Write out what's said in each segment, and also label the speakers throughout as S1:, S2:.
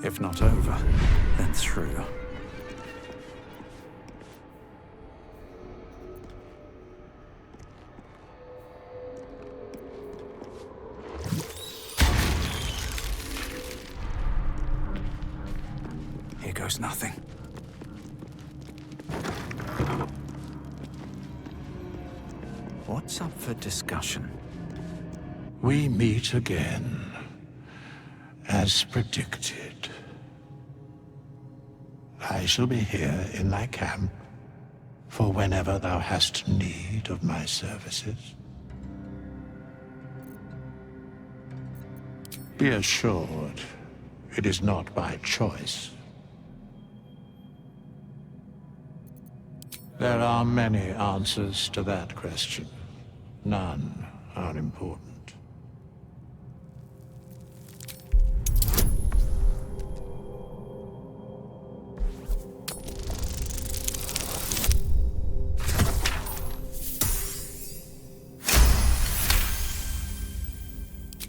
S1: If not over, then through. Here goes nothing. What's up for discussion?
S2: We meet again, as predicted. I shall be here in thy camp, for whenever thou hast need of my services. Be assured, it is not by choice. There are many answers to that question. None are important.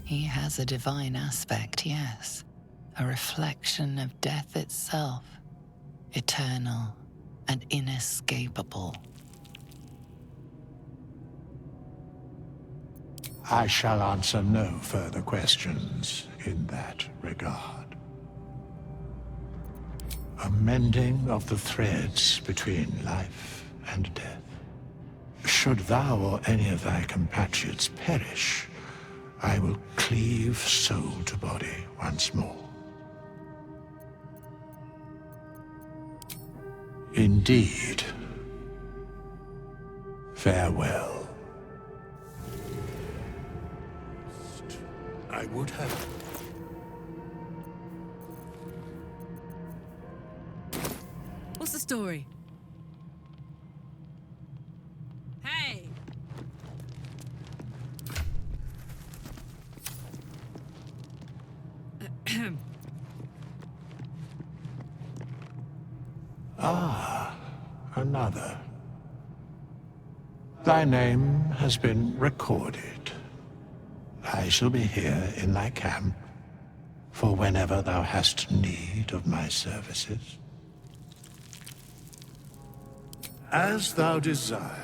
S3: He has a divine aspect, yes. A reflection of death itself. Eternal and inescapable.
S2: I shall answer no further questions in that regard. A mending of the threads between life and death. Should thou or any of thy compatriots perish, I will cleave soul to body once more. Indeed. Farewell. I would have...
S4: What's the story? Hey!
S2: Another. Thy name has been recorded. I shall be here in thy camp, for whenever thou hast need of my services. As thou desire.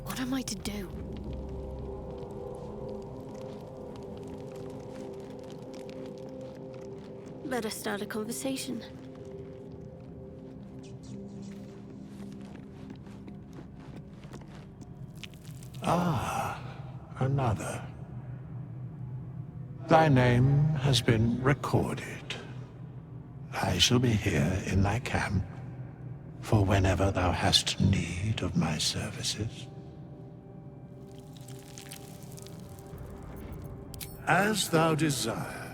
S5: What am I to do? Better start a conversation.
S2: Another. Thy name has been recorded. I shall be here in thy camp for whenever thou hast need of my services. As thou desire.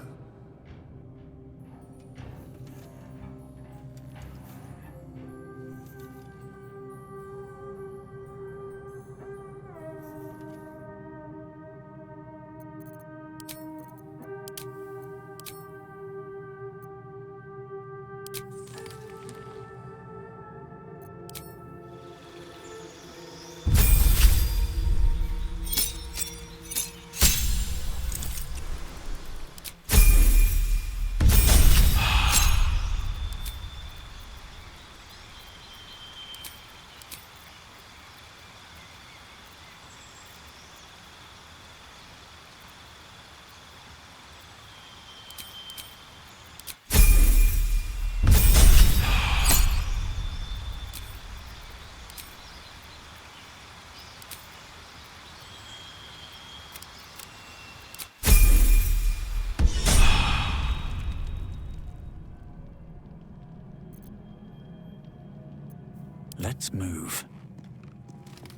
S1: Let's move.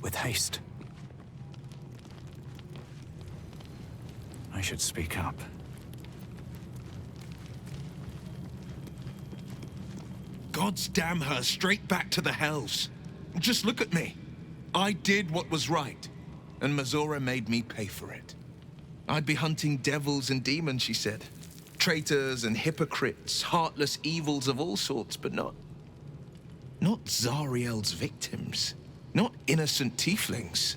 S1: With haste. I should speak up.
S6: Gods damn her, straight back to the hells. Just look at me. I did what was right, and Mazora made me pay for it. I'd be hunting devils and demons, she said. Traitors and hypocrites, heartless evils of all sorts, but not Zariel's victims. Not innocent tieflings.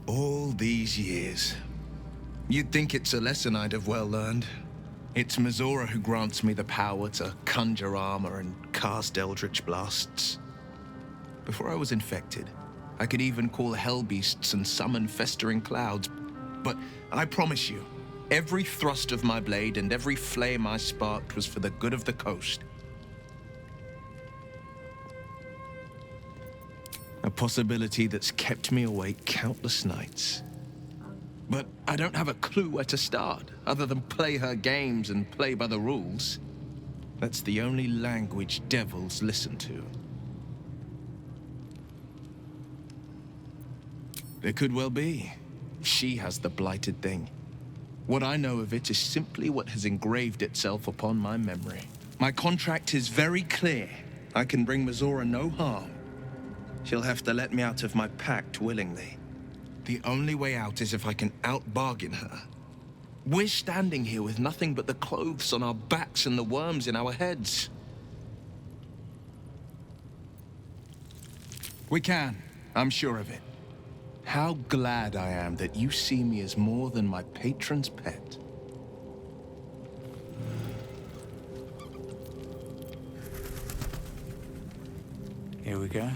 S6: All these years. You'd think it's a lesson I'd have well learned. It's Mazora who grants me the power to conjure armor and cast eldritch blasts. Before I was infected, I could even call hell beasts and summon festering clouds. But I promise you, every thrust of my blade and every flame I sparked was for the good of the coast. A possibility that's kept me awake countless nights. But I don't have a clue where to start, other than play her games and play by the rules. That's the only language devils listen to. It could well be. She has the blighted thing. What I know of it is simply what has engraved itself upon my memory. My contract is very clear. I can bring Mazora no harm. She'll have to let me out of my pact willingly. The only way out is if I can out-bargain her. We're standing here with nothing but the clothes on our backs and the worms in our heads. We can. I'm sure of it. How glad I am that you see me as more than my patron's pet.
S1: Here we go.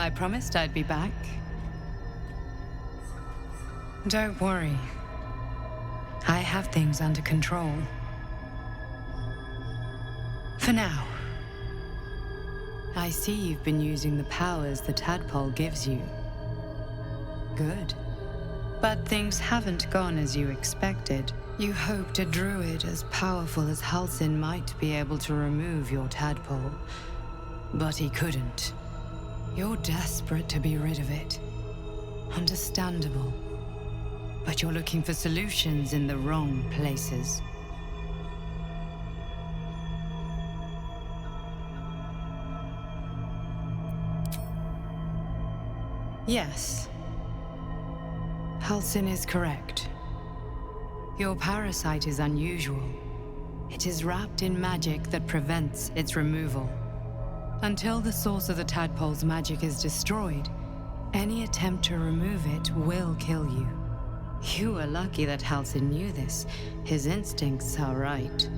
S7: I promised I'd be back. Don't worry. I have things under control. For now. I see you've been using the powers the tadpole gives you. Good. But things haven't gone as you expected. You hoped a druid as powerful as Halsin might be able to remove your tadpole. But he couldn't. You're desperate to be rid of it. Understandable. But you're looking for solutions in the wrong places. Yes. Halsin is correct. Your parasite is unusual. It is wrapped in magic that prevents its removal. Until the source of the tadpole's magic is destroyed, any attempt to remove it will kill you. You were lucky that Halsin knew this. His instincts are right.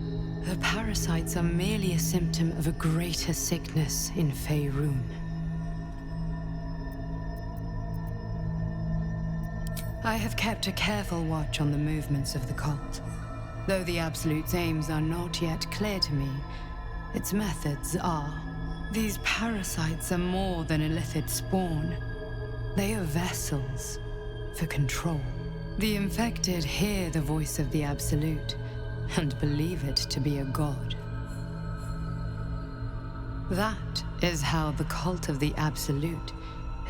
S7: The parasites are merely a symptom of a greater sickness in Faerun. I have kept a careful watch on the movements of the cult. Though the Absolute's aims are not yet clear to me, its methods are. These parasites are more than illithid spawn. They are vessels for control. The infected hear the voice of the Absolute and believe it to be a god. That is how the cult of the Absolute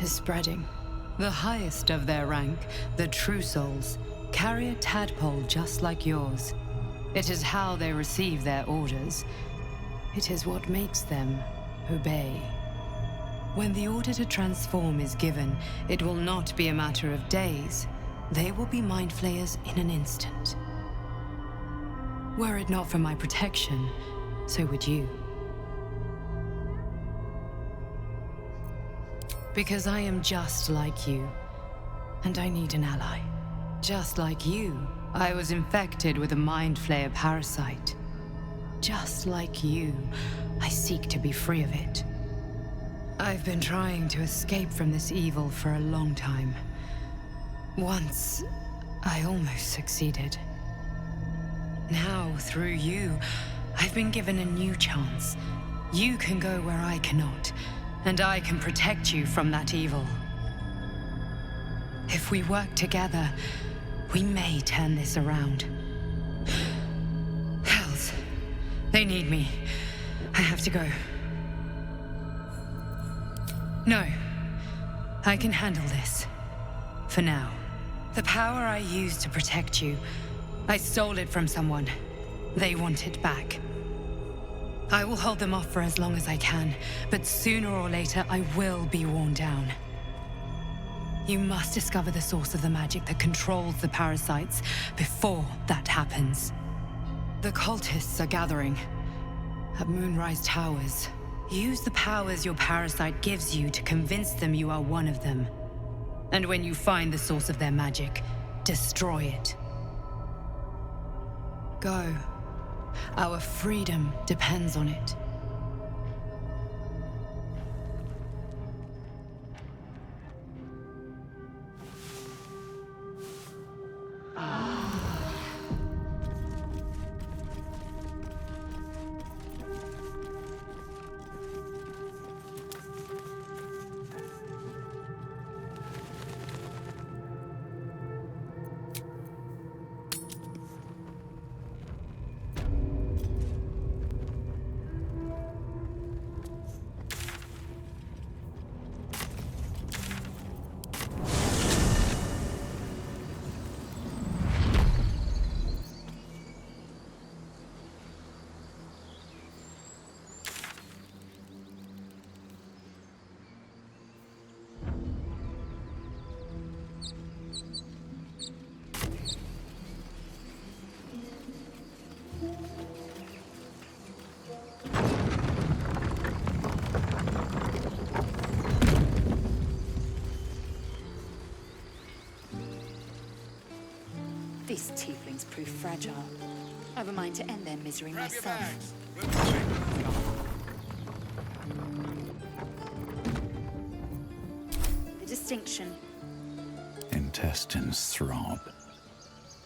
S7: is spreading. The highest of their rank, the True Souls, carry a tadpole just like yours. It is how they receive their orders. It is what makes them obey. When the order to transform is given, it will not be a matter of days. They will be mind flayers in an instant. Were it not for my protection, so would you. Because I am just like you, and I need an ally. Just like you, I was infected with a mind flayer parasite. Just like you, I seek to be free of it. I've been trying to escape from this evil for a long time. Once, I almost succeeded. Now, through you, I've been given a new chance. You can go where I cannot, and I can protect you from that evil. If we work together, we may turn this around. Hells, they need me. I have to go. No, I can handle this. For now. The power I used to protect you, I stole it from someone. They want it back. I will hold them off for as long as I can, but sooner or later I will be worn down. You must discover the source of the magic that controls the parasites before that happens. The cultists are gathering at Moonrise Towers. Use the powers your parasite gives you to convince them you are one of them. And when you find the source of their magic, destroy it. Go. Our freedom depends on it.
S8: These tieflings prove fragile. I've a mind to end their misery myself. The distinction.
S1: Intestines throb.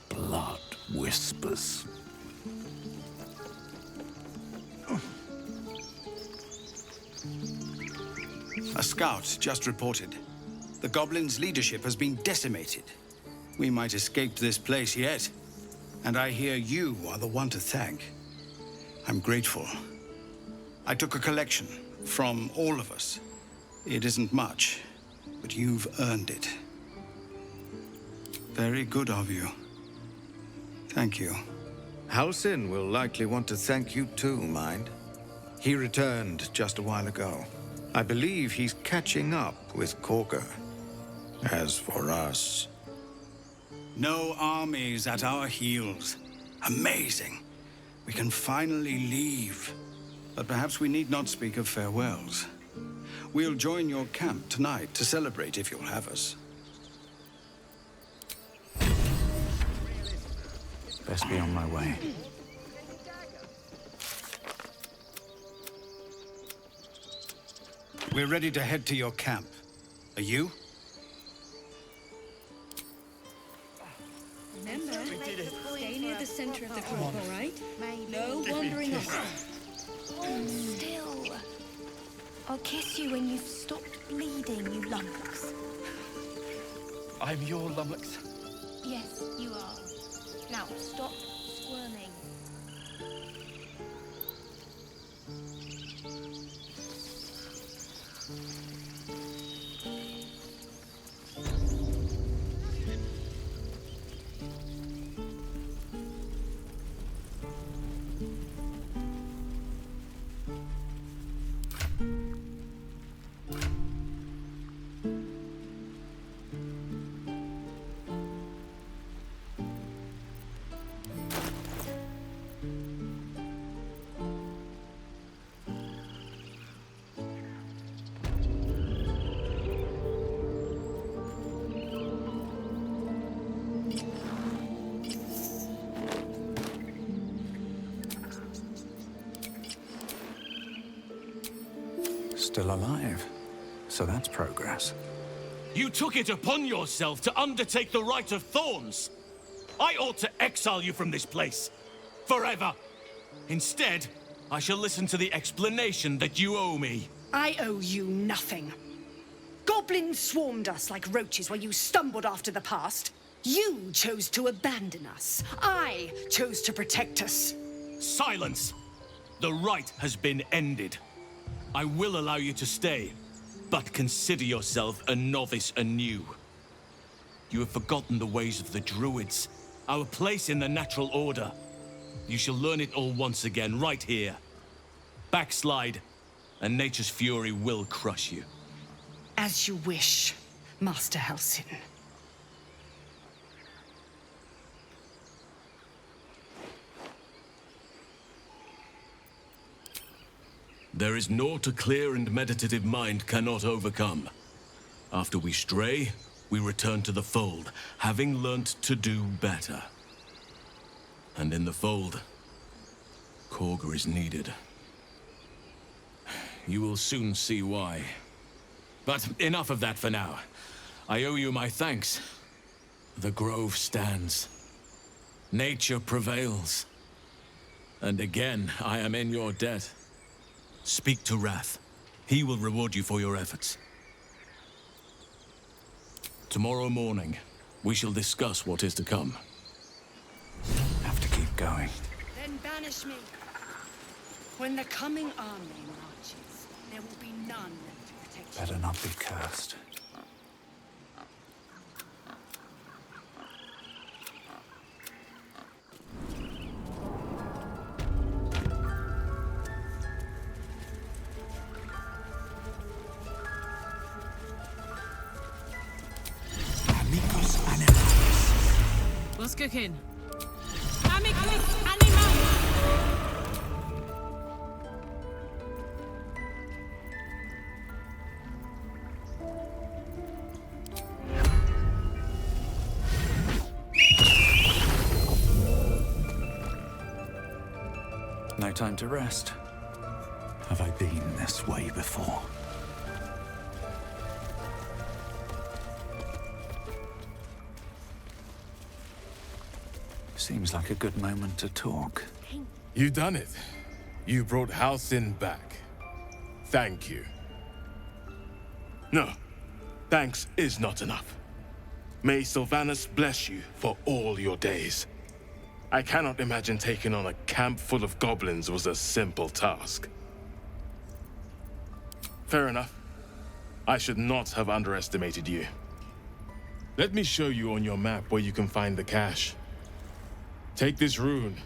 S1: Blood whispers.
S9: A scout just reported. The Goblins' leadership has been decimated. We might escape this place yet. And I hear you are the one to thank. I'm grateful. I took a collection from all of us. It isn't much, but you've earned it. Very good of you. Thank you.
S10: Halsin will likely want to thank you too, mind. He returned just a while ago. I believe he's catching up with Corker. As for us...
S9: No armies at our heels. Amazing. We can finally leave. But perhaps we need not speak of farewells. We'll join your camp tonight to celebrate if you'll have us.
S1: Best be on my way.
S9: We're ready to head to your camp. Are you?
S11: Remember, stay near the center of the group, all right? No wandering off.
S5: Hold still. I'll kiss you when you've stopped bleeding, you lummox.
S6: I'm your lummox.
S5: Yes, you are. Now, stop squirming.
S1: Still alive. So that's progress.
S12: You took it upon yourself to undertake the Rite of Thorns. I ought to exile you from this place. Forever. Instead, I shall listen to the explanation that you owe me.
S11: I owe you nothing. Goblins swarmed us like roaches while you stumbled after the past. You chose to abandon us. I chose to protect us.
S12: Silence! The rite has been ended. I will allow you to stay, but consider yourself a novice anew. You have forgotten the ways of the Druids, our place in the natural order. You shall learn it all once again, right here. Backslide, and nature's fury will crush you.
S11: As you wish, Master Halsin.
S12: There is naught a clear and meditative mind cannot overcome. After we stray, we return to the fold, having learnt to do better. And in the fold, Korga is needed. You will soon see why. But enough of that for now. I owe you my thanks. The grove stands. Nature prevails. And again, I am in your debt. Speak to Wrath. He will reward you for your efforts. Tomorrow morning, we shall discuss what is to come.
S1: Have to keep going.
S11: Then banish me. When the coming army marches, there will be none to protect you.
S1: Better not be cursed.
S4: What's cooking? Amicus animal!
S1: No time to rest. Have I been this way before? Seems like a good moment to talk.
S13: You done it. You brought Halsin back. Thank you. No, thanks is not enough. May Sylvanus bless you for all your days. I cannot imagine taking on a camp full of goblins was a simple task. Fair enough. I should not have underestimated you. Let me show you on your map where you can find the cache. Take this rune.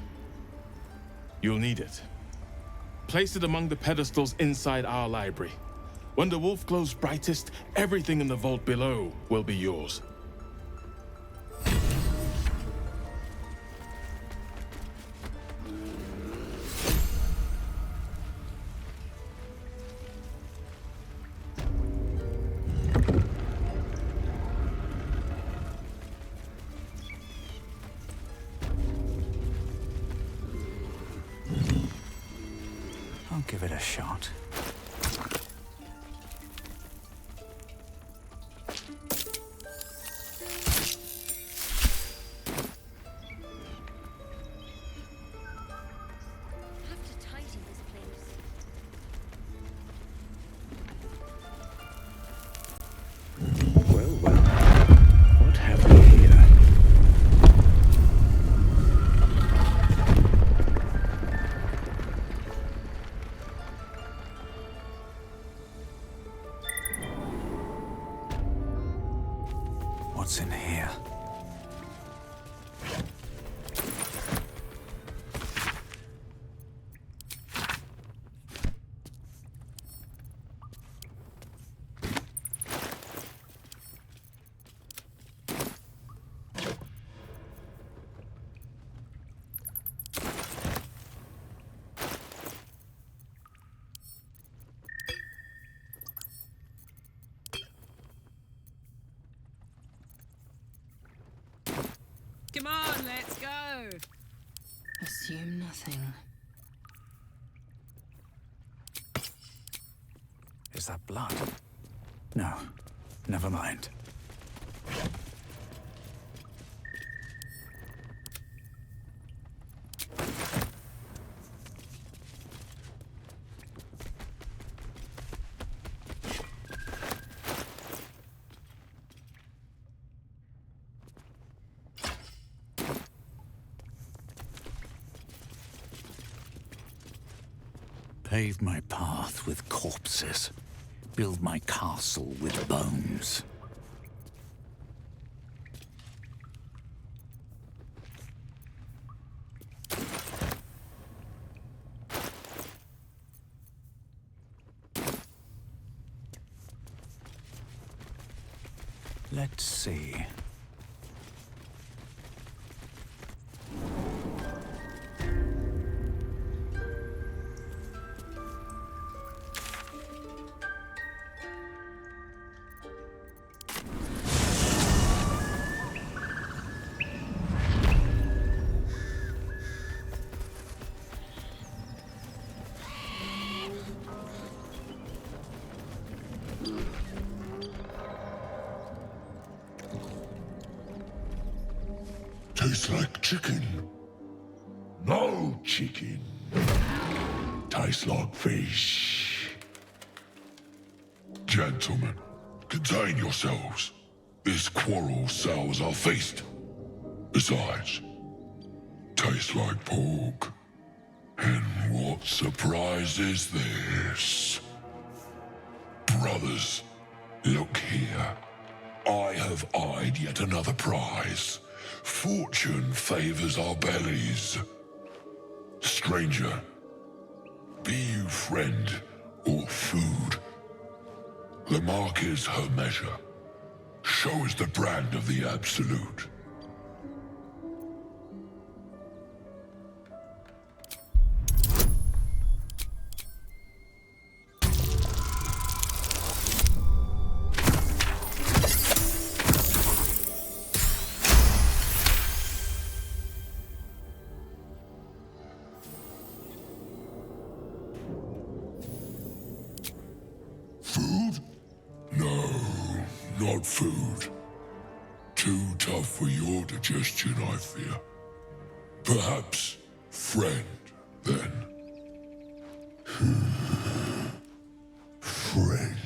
S13: You'll need it. Place it among the pedestals inside our library. When the wolf glows brightest, everything in the vault below will be yours.
S1: I'll give it a shot.
S4: Come on, let's go.
S7: Assume nothing.
S1: Is that blood? No, never mind. Pave my path with corpses. Build my castle with bones. Let's see.
S2: Tastes like chicken. No chicken. Tastes like fish. Gentlemen, contain yourselves. This quarrel sours our feast. Besides, tastes like pork. And what surprise is this? Brothers, look here. I have eyed yet another prize. Fortune favors our bellies. Stranger, be you friend or food. The mark is her measure. Show us the brand of the absolute. Not food. Too tough for your digestion, I fear. Perhaps friend, then. Friend.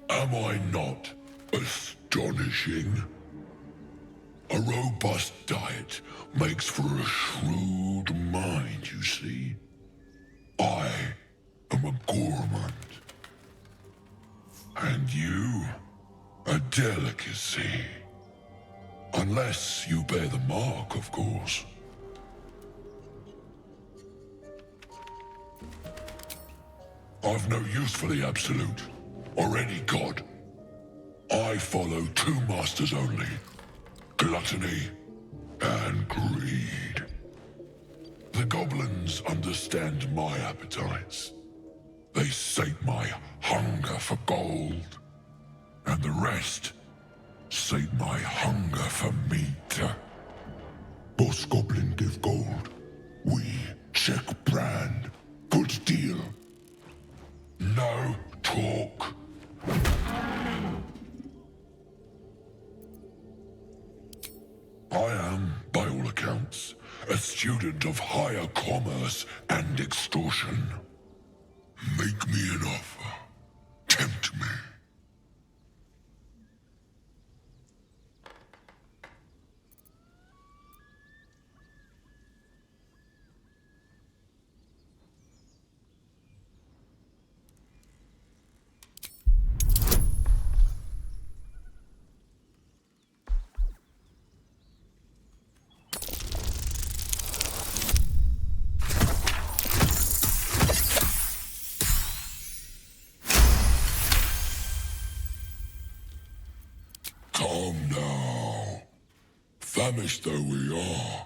S2: Am I not astonishing? A robust diet makes for a shrewd mind, you see. I am a gourmand. And you, a delicacy. Unless you bear the mark, of course. I've no use for the absolute, or any god. I follow two masters only. Gluttony and greed. The goblins understand my appetites. They sate my hunger for gold. And the rest sate my hunger for meat. Boss Goblin give gold. We check brand. Good deal. No talk. I am, by all accounts, a student of higher commerce and extortion. Make me an offer. Tempt me. Come now. Famished though we are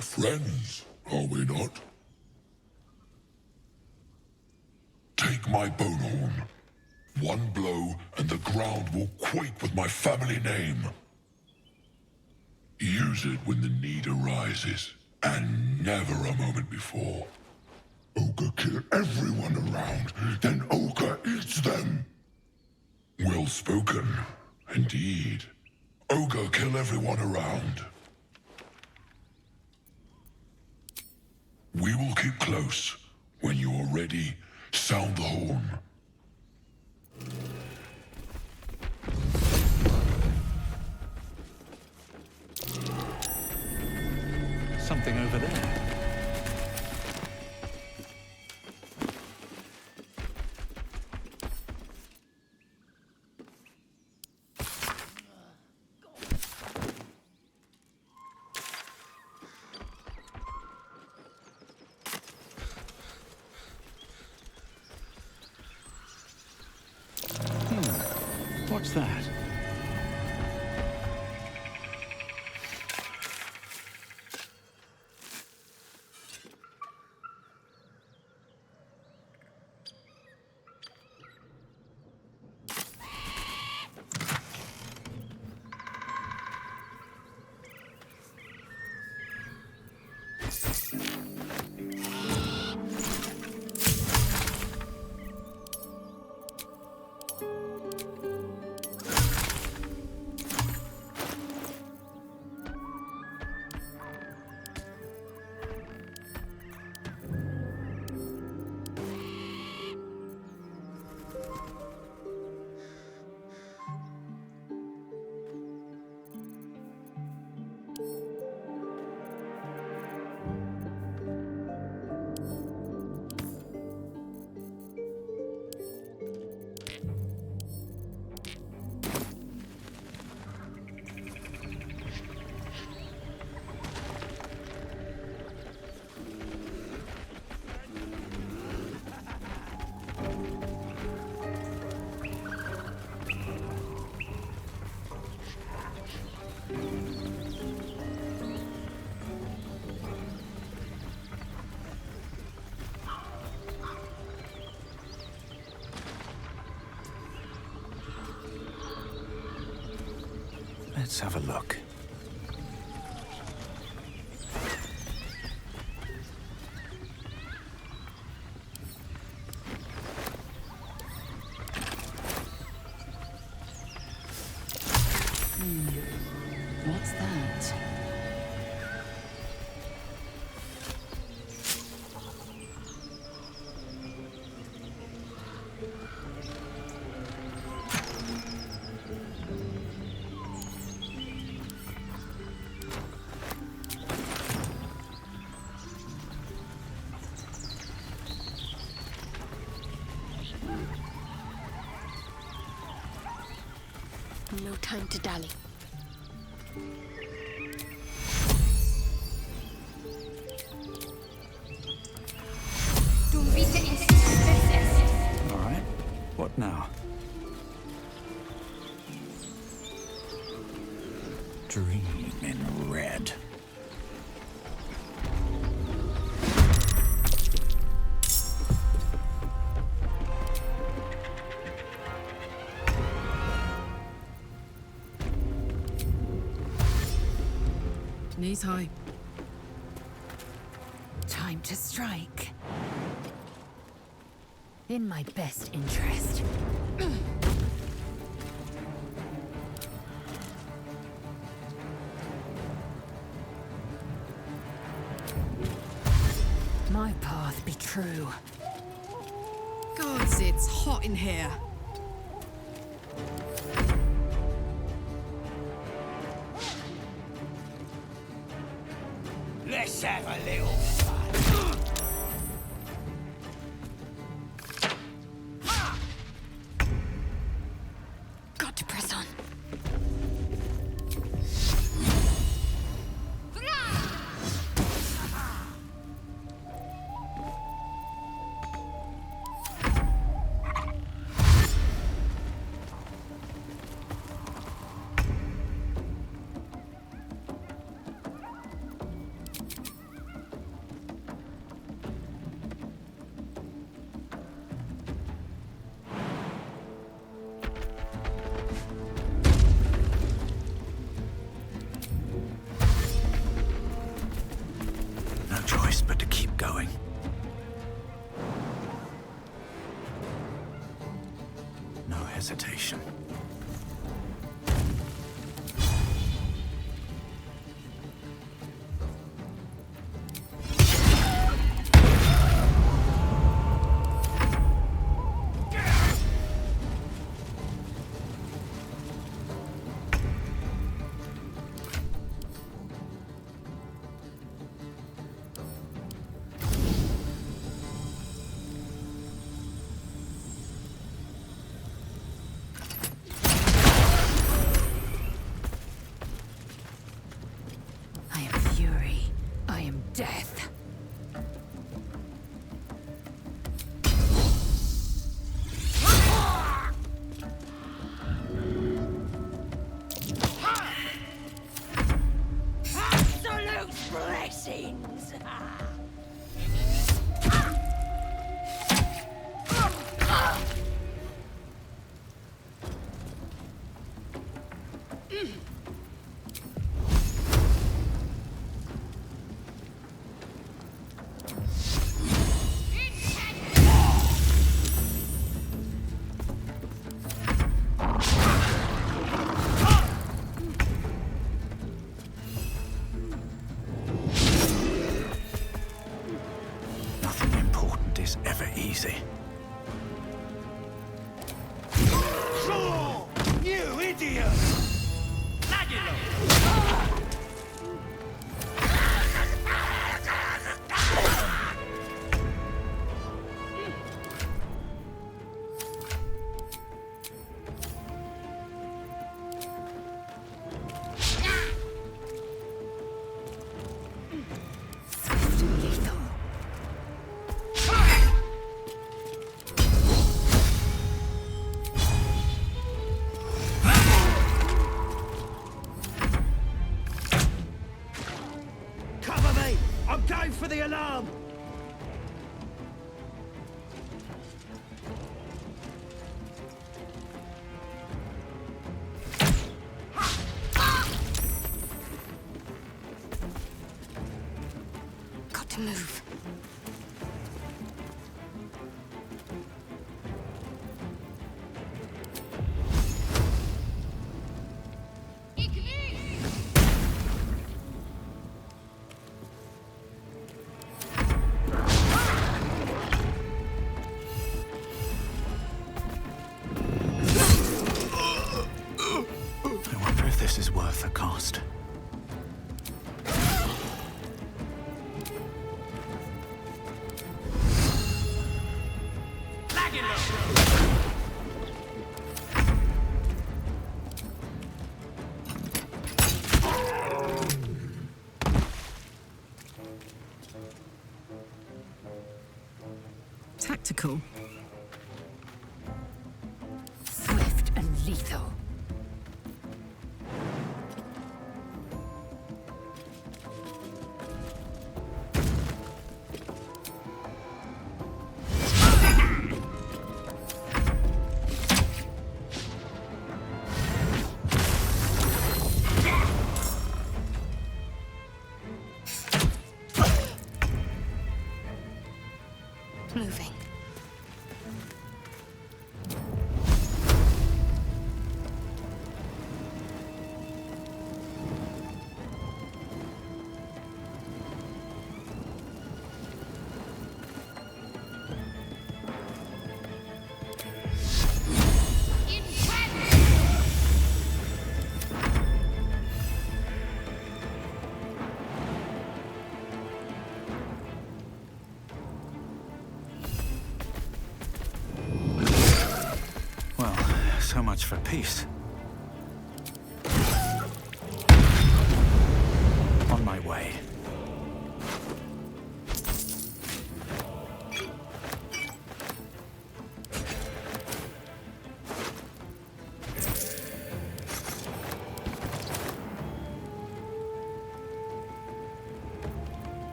S2: friends, are we not? Take my bone horn.
S14: One blow, and the ground will quake with my family name. Use it when the need arises, and never a moment before. Ogre kill everyone around, then Ogre eats them. Well spoken, indeed. Ogre kill everyone around. We will keep close. When you are ready, sound the horn.
S1: Something over there. What's that? Let's have a look.
S3: What's that?
S5: No time to dally.
S1: All right. What now? Dream in red.
S4: Knees high.
S8: Time to strike. In my best interest. My path be true.
S4: Gods, it's hot in here.
S15: Let's have a little fun.
S5: Got to press on.
S1: hesitation.
S5: I am fury. I am death. Absolute blessings!
S1: Nothing important is ever easy.
S15: Sure! You idiot!
S5: Swift and lethal.
S15: Cover me! I'm going for the alarm!
S5: Got to move.
S1: I wonder if this is worth the cost.
S4: Tactical.
S5: Swift and lethal. Moving.
S1: Well, so much for peace. On my way.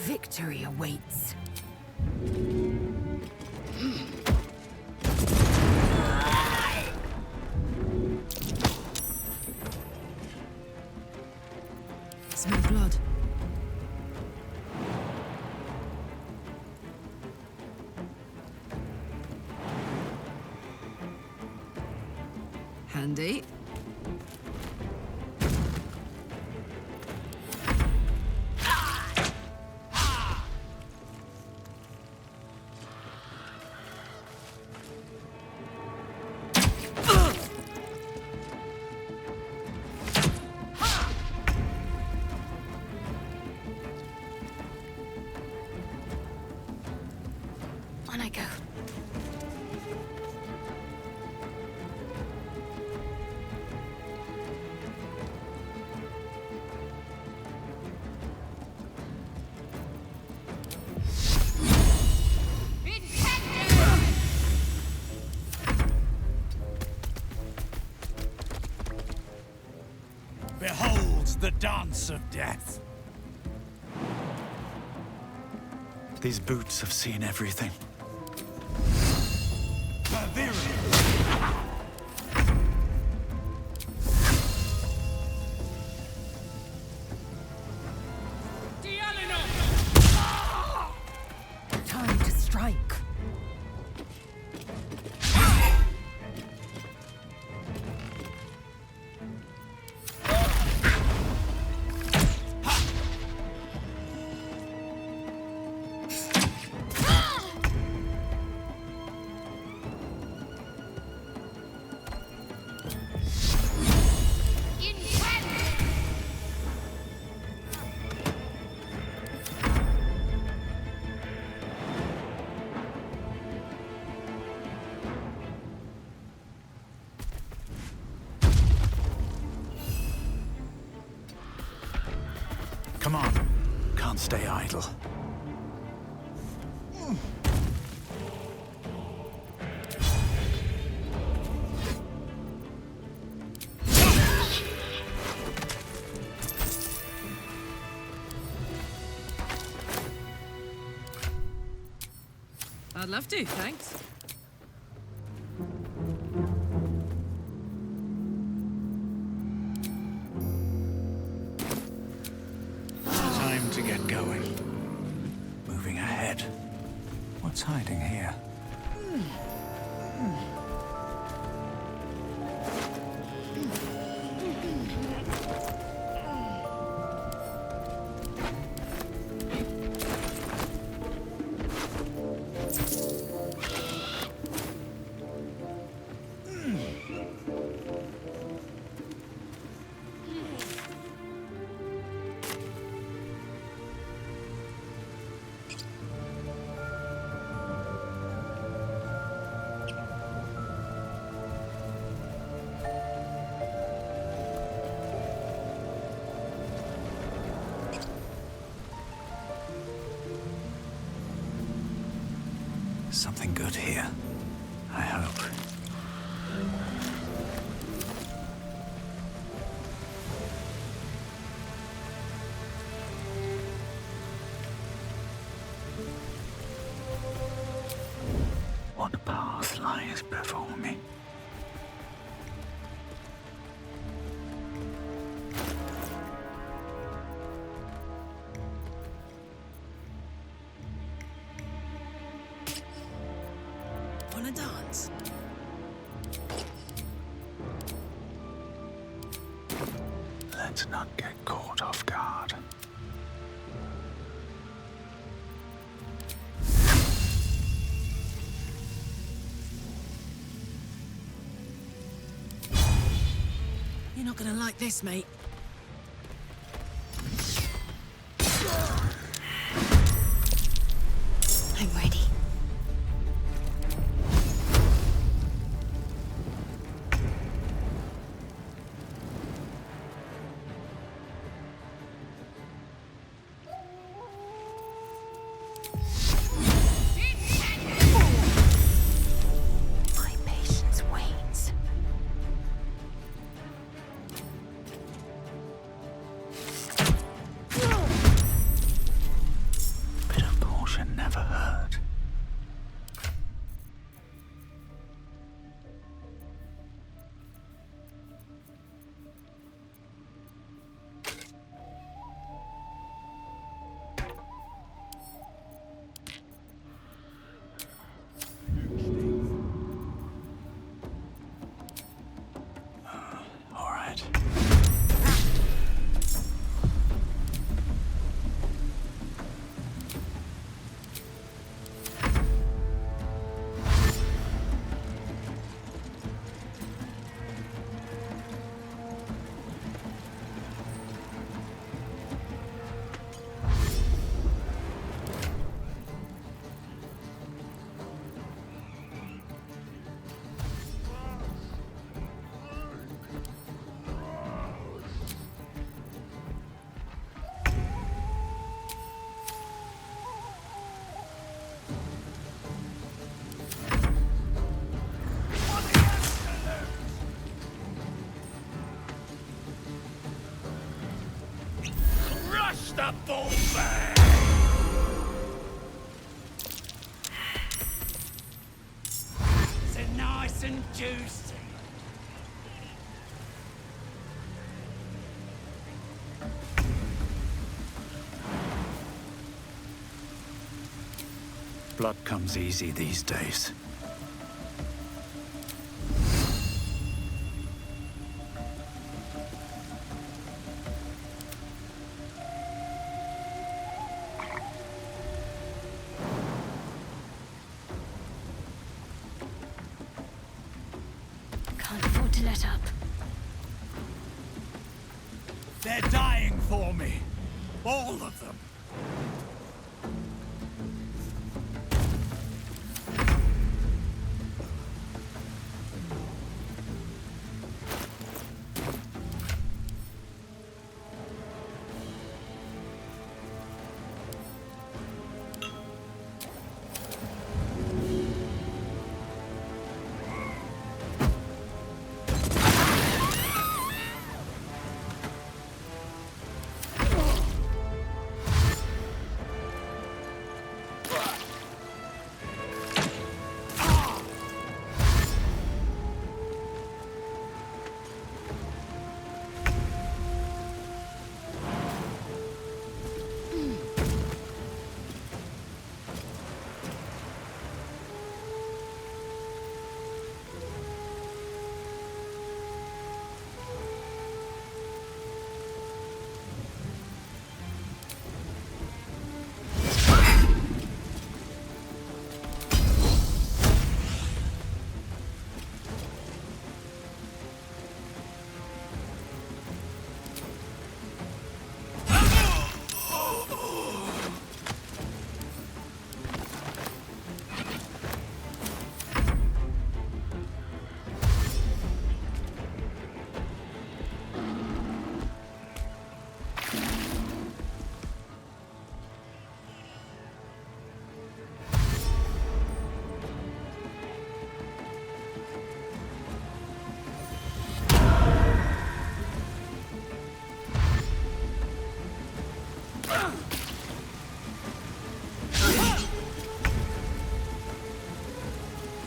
S5: Victory awaits.
S4: Smell blood. Handy.
S5: On I go.
S1: Behold the dance of death. These boots have seen everything.
S11: Time to strike.
S1: Come on. Can't stay idle.
S4: I'd love to, thanks.
S1: Time to get going. Moving ahead. What's hiding here? Something good here, I hope. What path lies before me?
S4: Wanna dance?
S1: Let's not get caught off guard.
S4: You're not gonna like this, mate.
S5: I'm ready. My patience wanes.
S1: Watch the bullfig!
S15: Is it nice and juicy?
S1: Blood comes easy these days.
S5: Can't afford to let up.
S15: They're dying for me. All of them.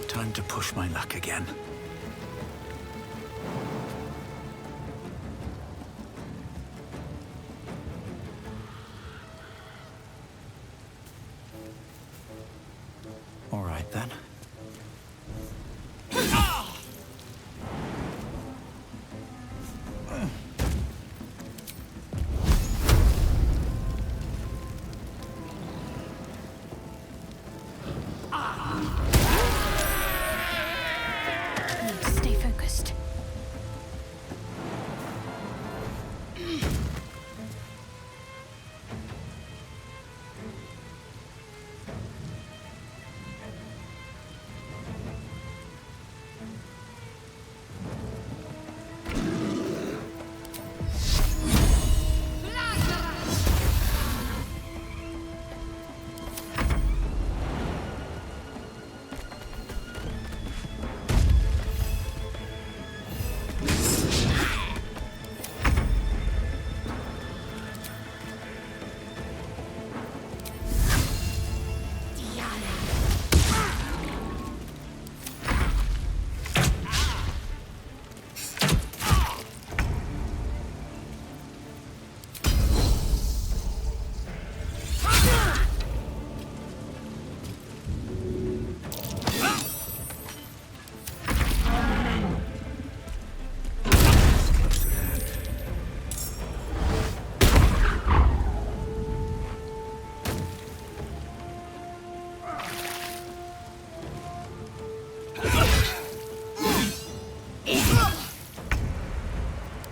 S1: Time to push my luck again. All right then.
S5: Stay focused.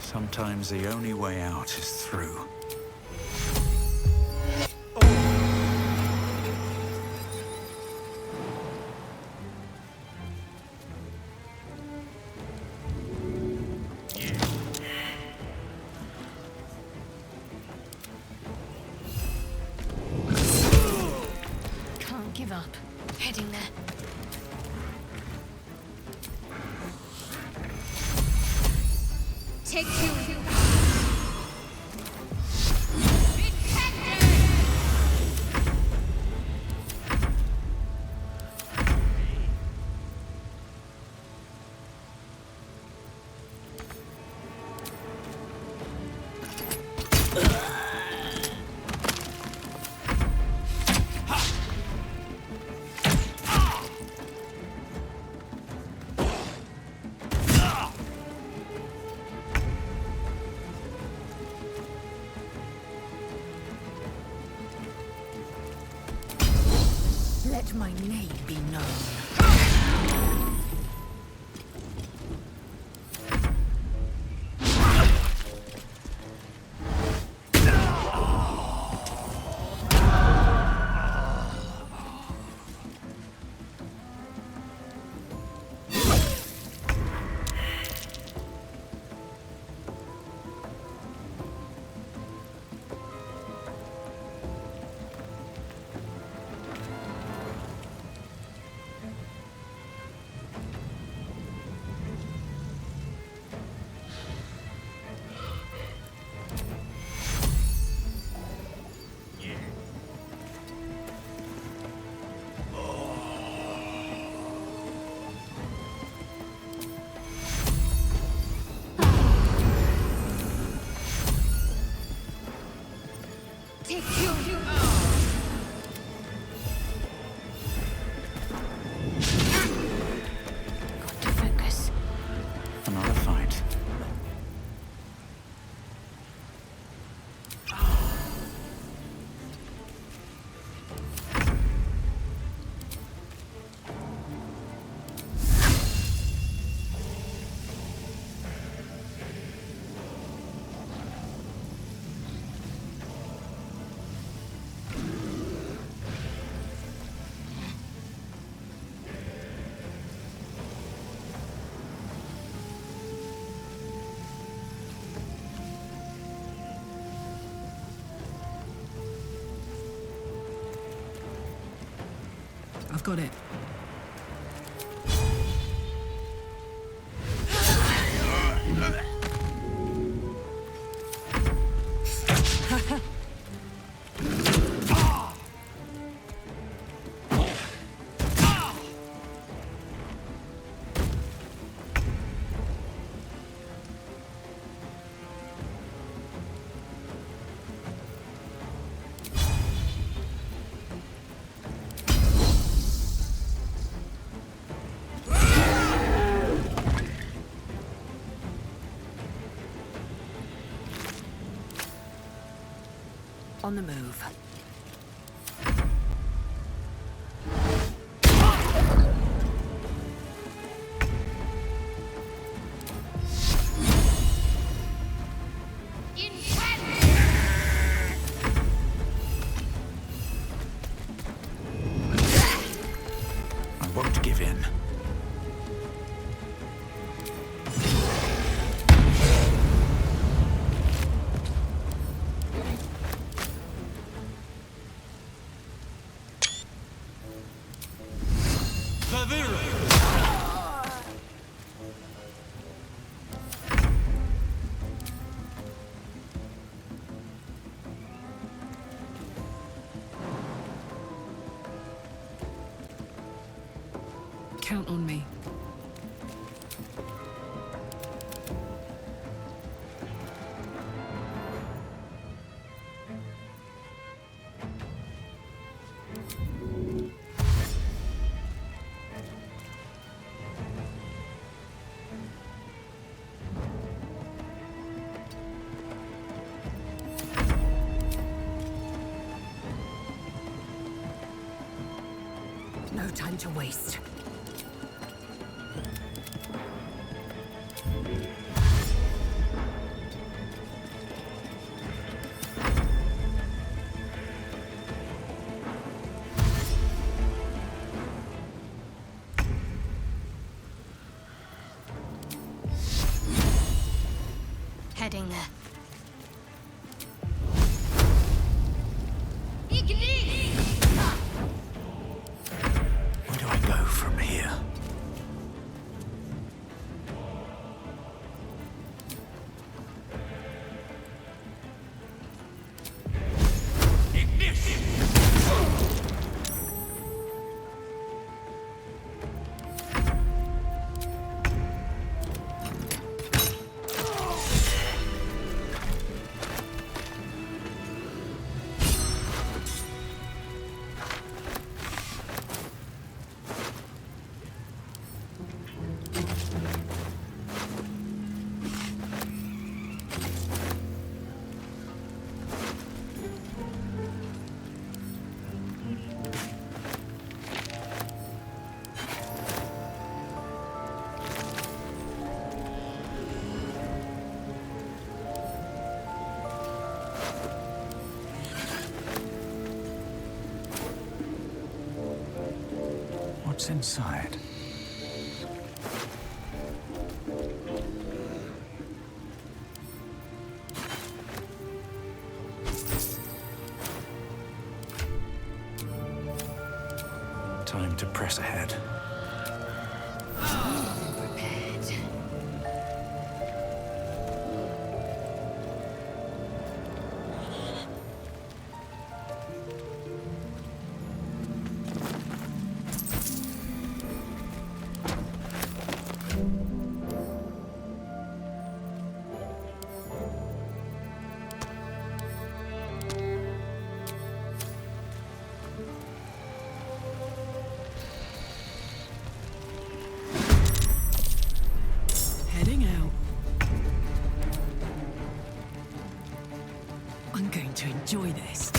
S1: Sometimes the only way out is through.
S5: Can't give up. Heading there. Take two. Big
S4: Let my name be known.
S1: Another fight.
S4: I've got it. On the move.
S1: I won't give in.
S4: Count on me. No time to waste.
S5: Heading there.
S1: Where do I go from here? What's inside? Time to press ahead.
S4: Heading out. I'm going to enjoy this.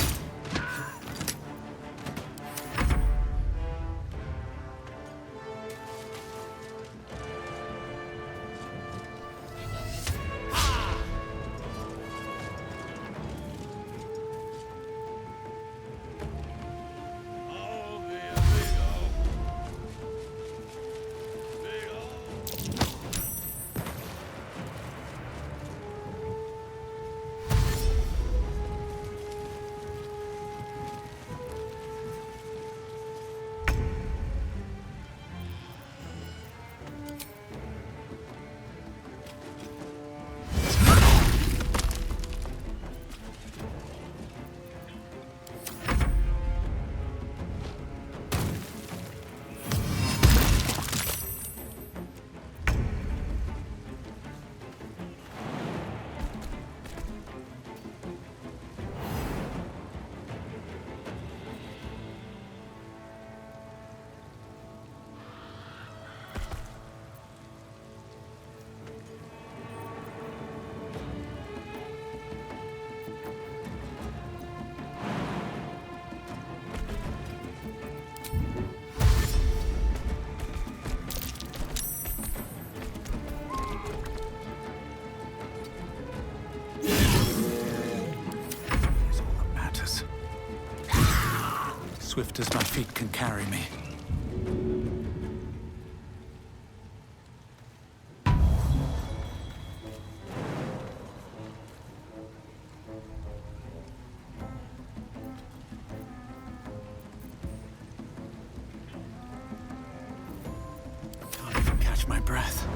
S1: Swift as my feet can carry me. Can't even catch my breath.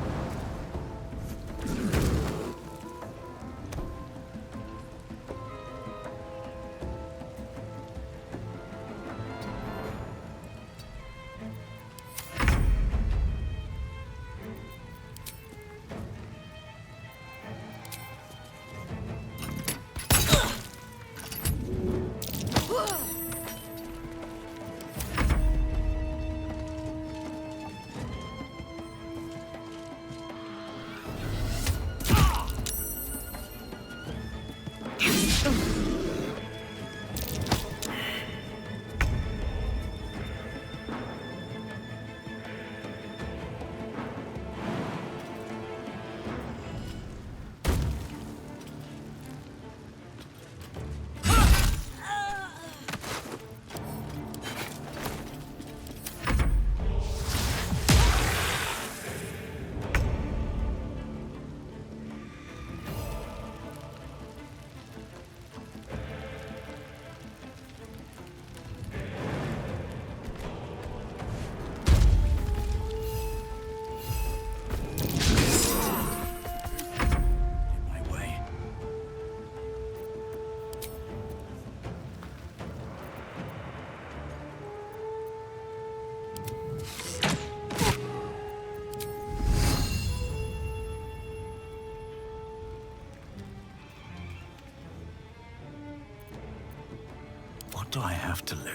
S1: What do I have to lose?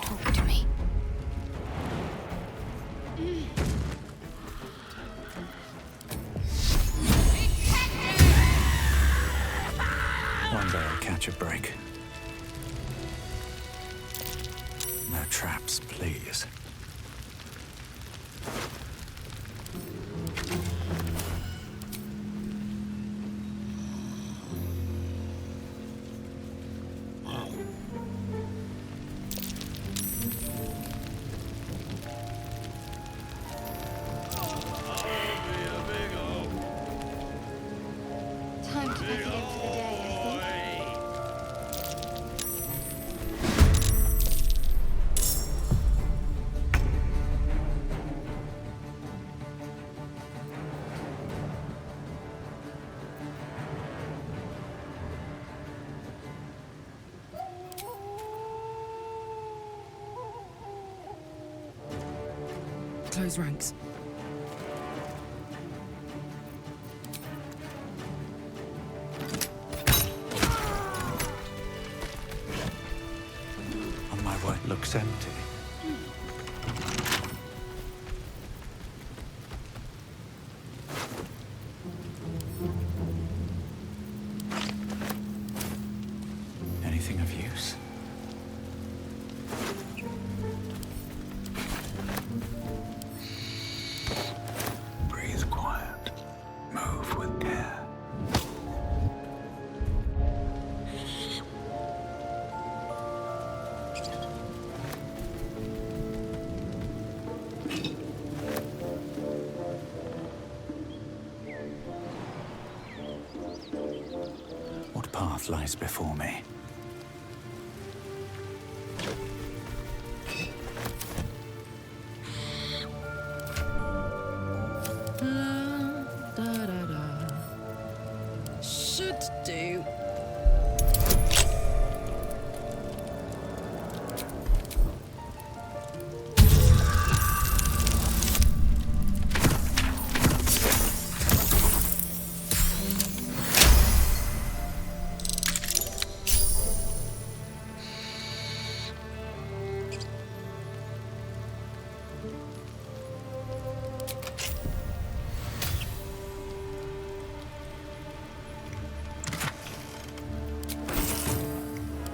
S3: Talk to me.
S1: One day I'll catch a break. No traps, please.
S4: close ranks.
S1: On my way.
S2: Looks empty.
S1: Anything of use? Breathe quiet. Move with care. What path lies before me?
S4: Should do.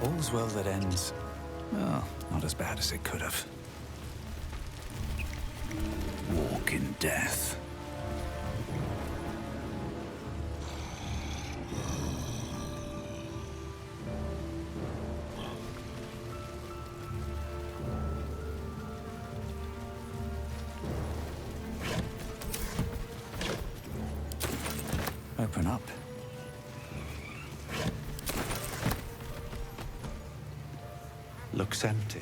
S1: All's well that ends. Well, not as bad as it could have. Walk in death. Open up.
S2: Looks empty.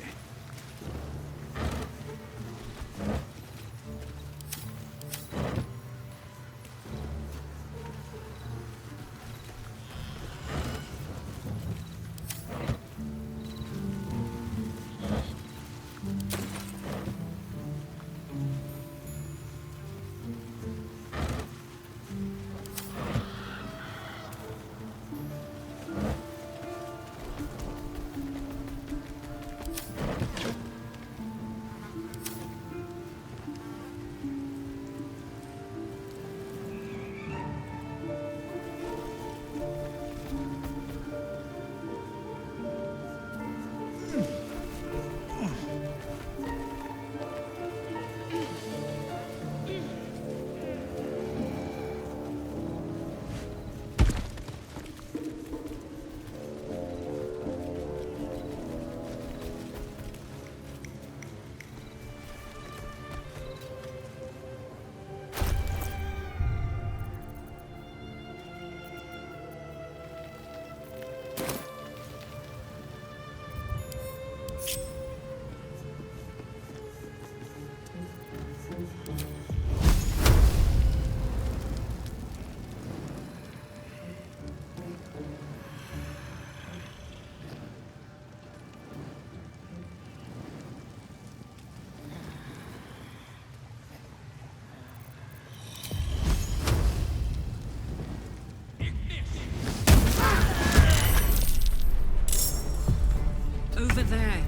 S4: Over there.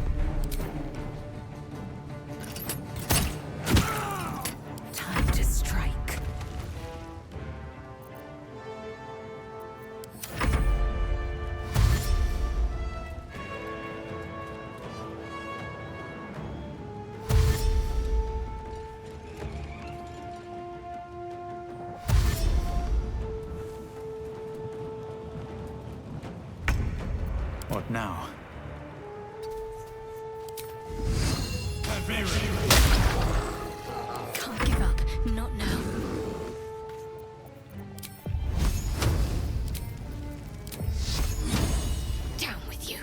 S5: Time to strike.
S1: What now?
S5: Can't give up. Not now. Down with you.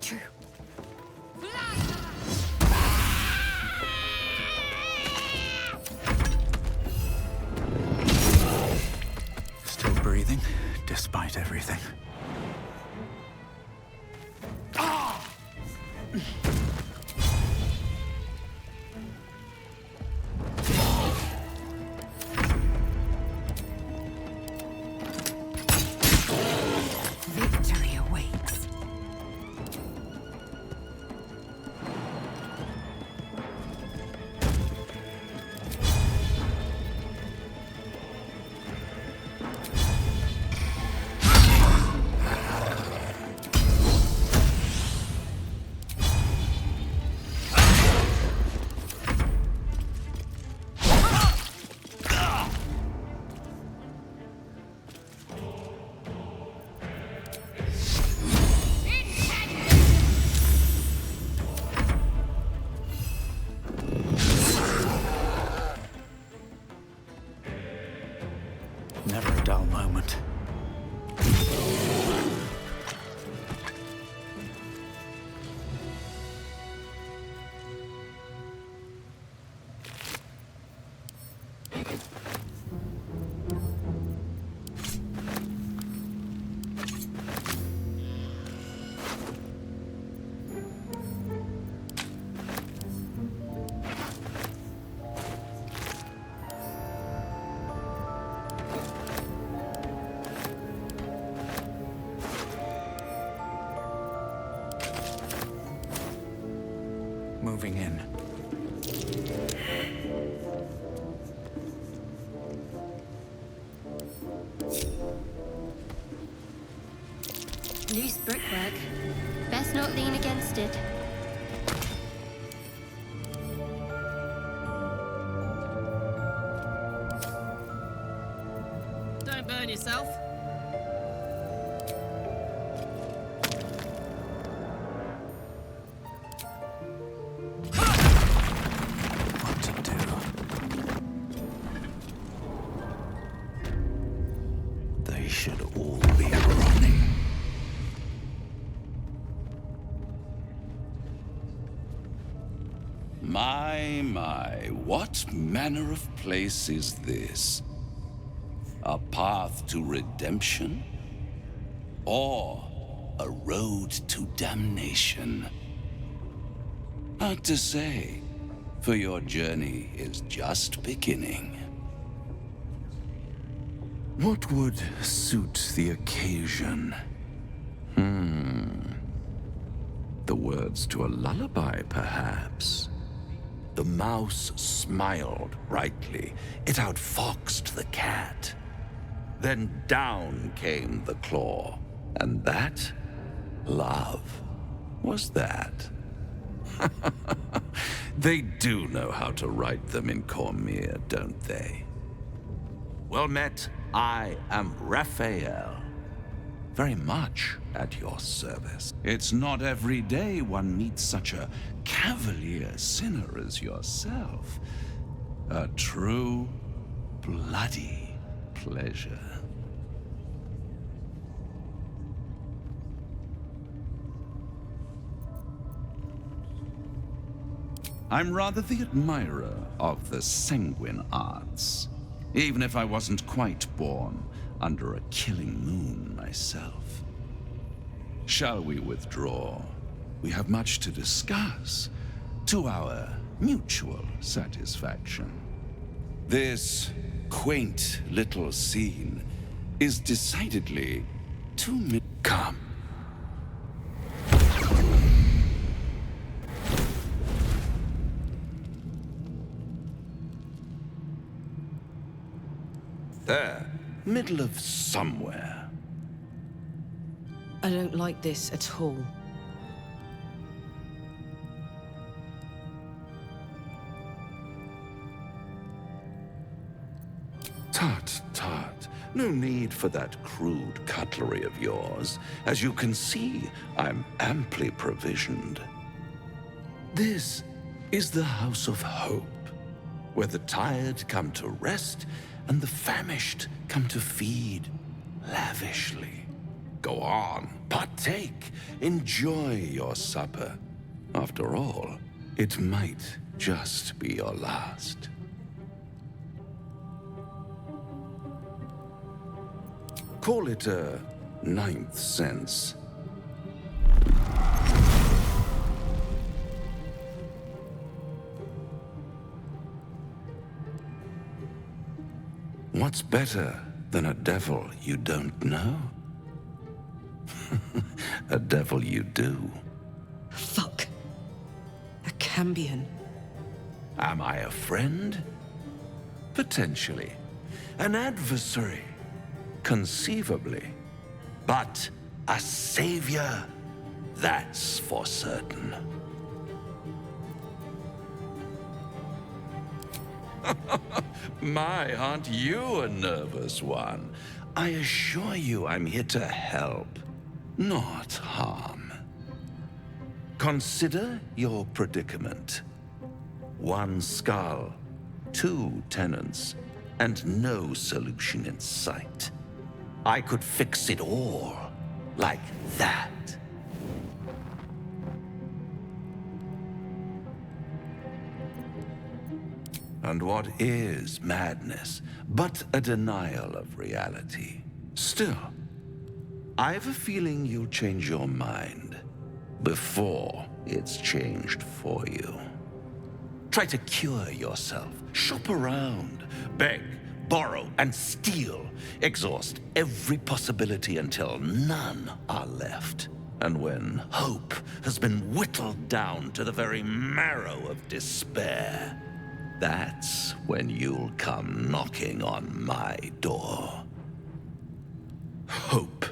S5: true.
S1: Still breathing, despite everything.
S5: Victory awaits.
S1: Never a dull moment. Moving in.
S5: Loose brickwork. Best not lean against it.
S4: Don't burn yourself.
S1: What to do? They should all be running.
S16: My, what manner of place is this? A path to redemption? Or a road to damnation? Hard to say, for your journey is just beginning.
S1: What would suit the occasion? The words to a lullaby, perhaps. The mouse smiled brightly. It outfoxed the cat. Then down came the claw. And that, love, was that. They do know how to write them in Cormier, don't they? Well met, I am Raphael. Very much at your service. It's not every day one meets such a cavalier sinner as yourself. A true, bloody pleasure. I'm rather the admirer of the sanguine arts, even if I wasn't quite born under a killing moon myself. Shall we withdraw? We have much to discuss, to our mutual satisfaction.
S16: This quaint little scene is decidedly too
S1: Come. There, middle of somewhere.
S4: I don't like this at all.
S1: Tut, tut. No need for that crude cutlery of yours. As you can see, I'm amply provisioned. This is the House of Hope, where the tired come to rest and the famished come to feed lavishly.
S16: Go on, partake. Enjoy your supper. After all, it might just be your last. Call it a ninth sense. What's better than a devil you don't know? A devil you do.
S4: Fuck. A Cambion.
S16: Am I a friend? Potentially. An adversary? Conceivably. But a savior? That's for certain. My, aren't you a nervous one? I assure you I'm here to help, not harm. Consider your predicament. One skull, 2 tenants, and no solution in sight. I could fix it all, like that. And what is madness but a denial of reality? Still, I've a feeling you'll change your mind before it's changed for you. Try to cure yourself, shop around, beg, borrow, and steal. Exhaust every possibility until none are left. And when hope has been whittled down to the very marrow of despair, that's when you'll come knocking on my door. Hope.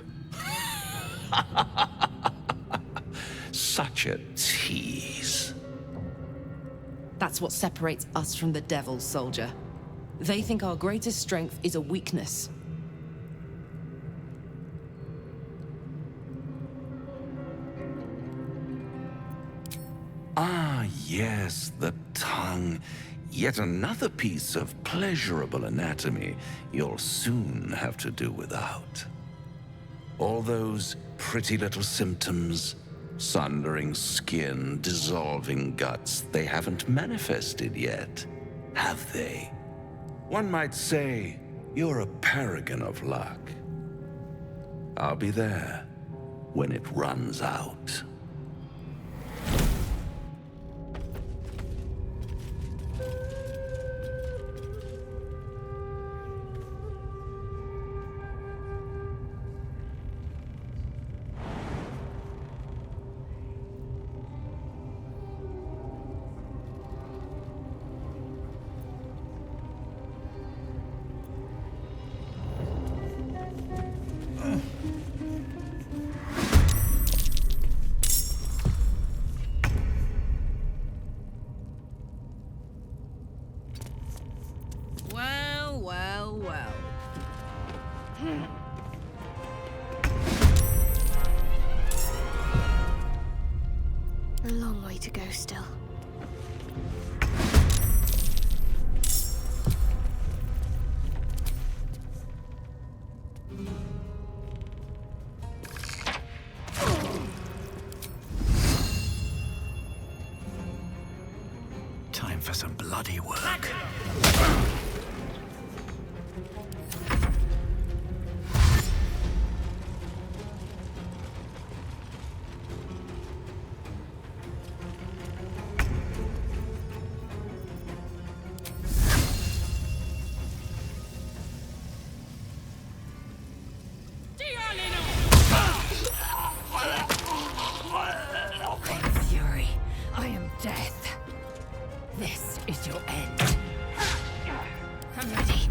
S16: Such a tease.
S4: That's what separates us from the devils, soldier. They think our greatest strength is a weakness.
S16: Ah, yes, the tongue. Yet another piece of pleasurable anatomy you'll soon have to do without. All those pretty little symptoms, sundering skin, dissolving guts, they haven't manifested yet, have they? One might say you're a paragon of luck. I'll be there when it runs out.
S4: Well, well, well.
S5: A long way to go still.
S9: Time for some bloody work.
S11: I'm fury. I am death. This is your end. I'm ready.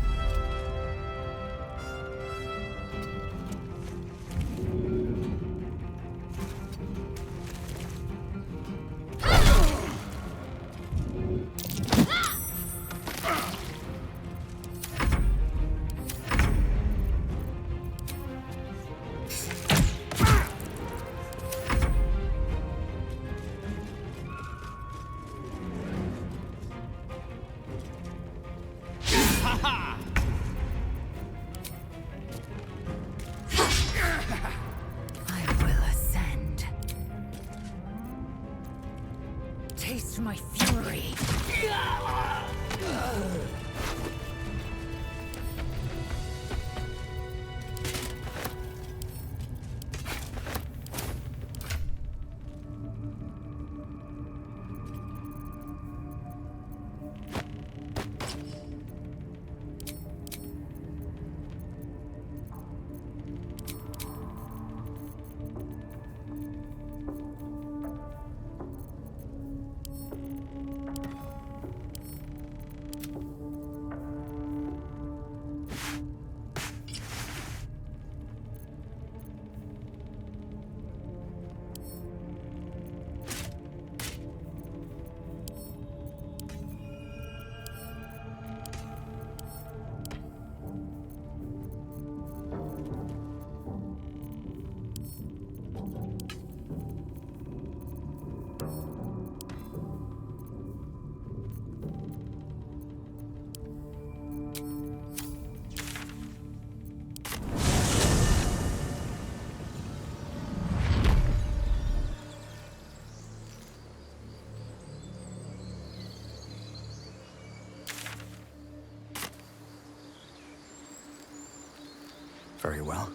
S9: Very well.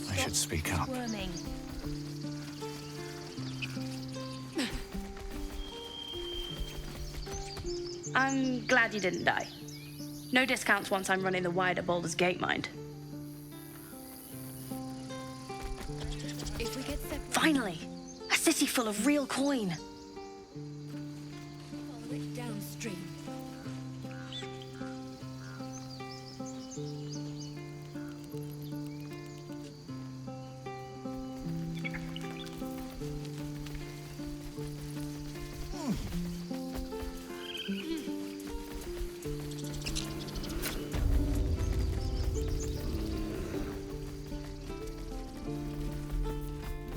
S9: I should speak up.
S17: I'm glad you didn't die. No discounts once I'm running the wider Baldur's Gate, mind. Finally! A city full of real coin.
S5: Follow it downstream.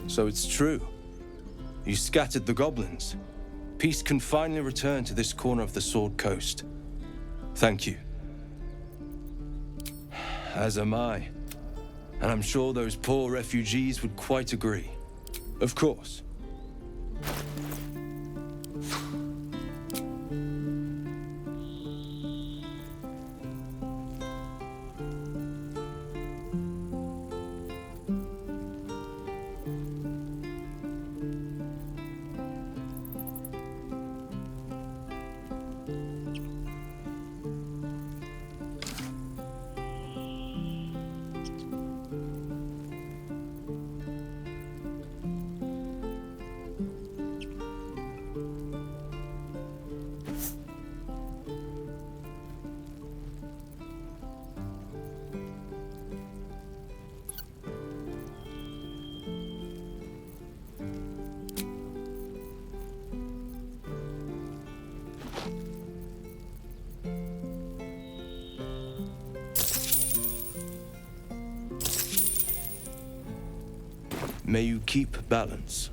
S18: So it's true. You scattered the goblins. Peace can finally return to this corner of the Sword Coast. Thank you. As am I. And I'm sure those poor refugees would quite agree. Of course. May you keep balance.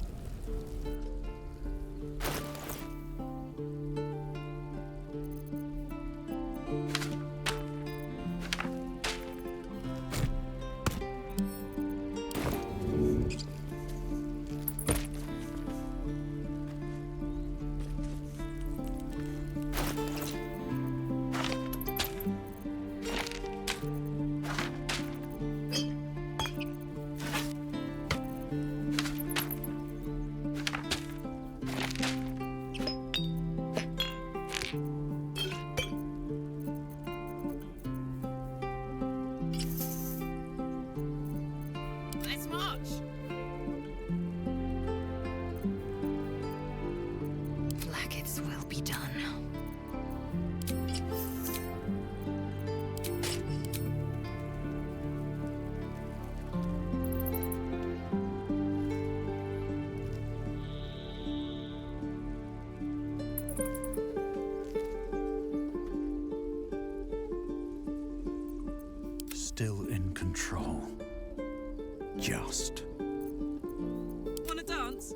S9: Still in control. Just.
S19: Wanna dance?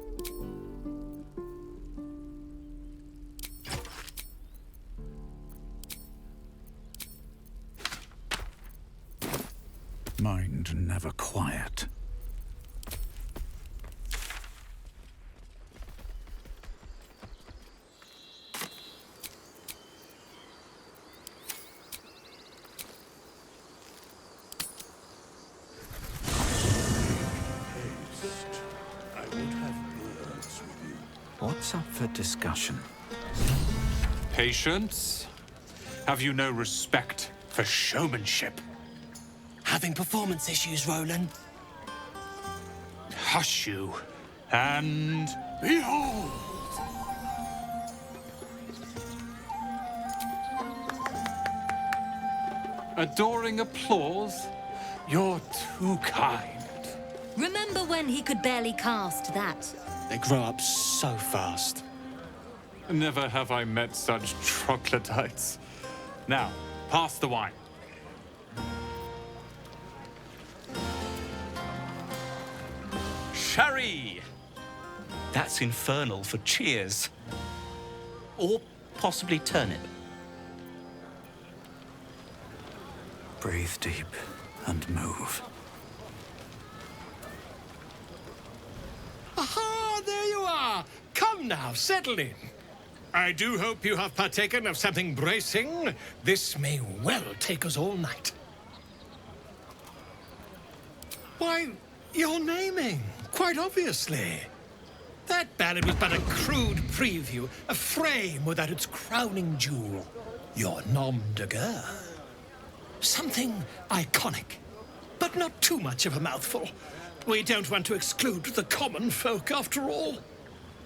S9: Mind never quiet. What's up for discussion?
S20: Patience? Have you no respect for showmanship?
S21: Having performance issues, Roland?
S20: Hush you, and behold! Adoring applause? You're too kind.
S5: Remember when he could barely cast that?
S21: They grow up so fast.
S20: Never have I met such troglodytes. Now, pass the wine.
S10: Sherry! That's infernal for cheers. Or possibly turnip.
S22: Breathe deep and move.
S15: Aha! There you are! Come now, settle in. I do hope you have partaken of something bracing. This may well take us all night. Why, you're naming, quite obviously. That ballad was but a crude preview, a frame without its crowning jewel. Your nom de guerre. Something iconic, but not too much of a mouthful. We don't want to exclude the common folk, after all.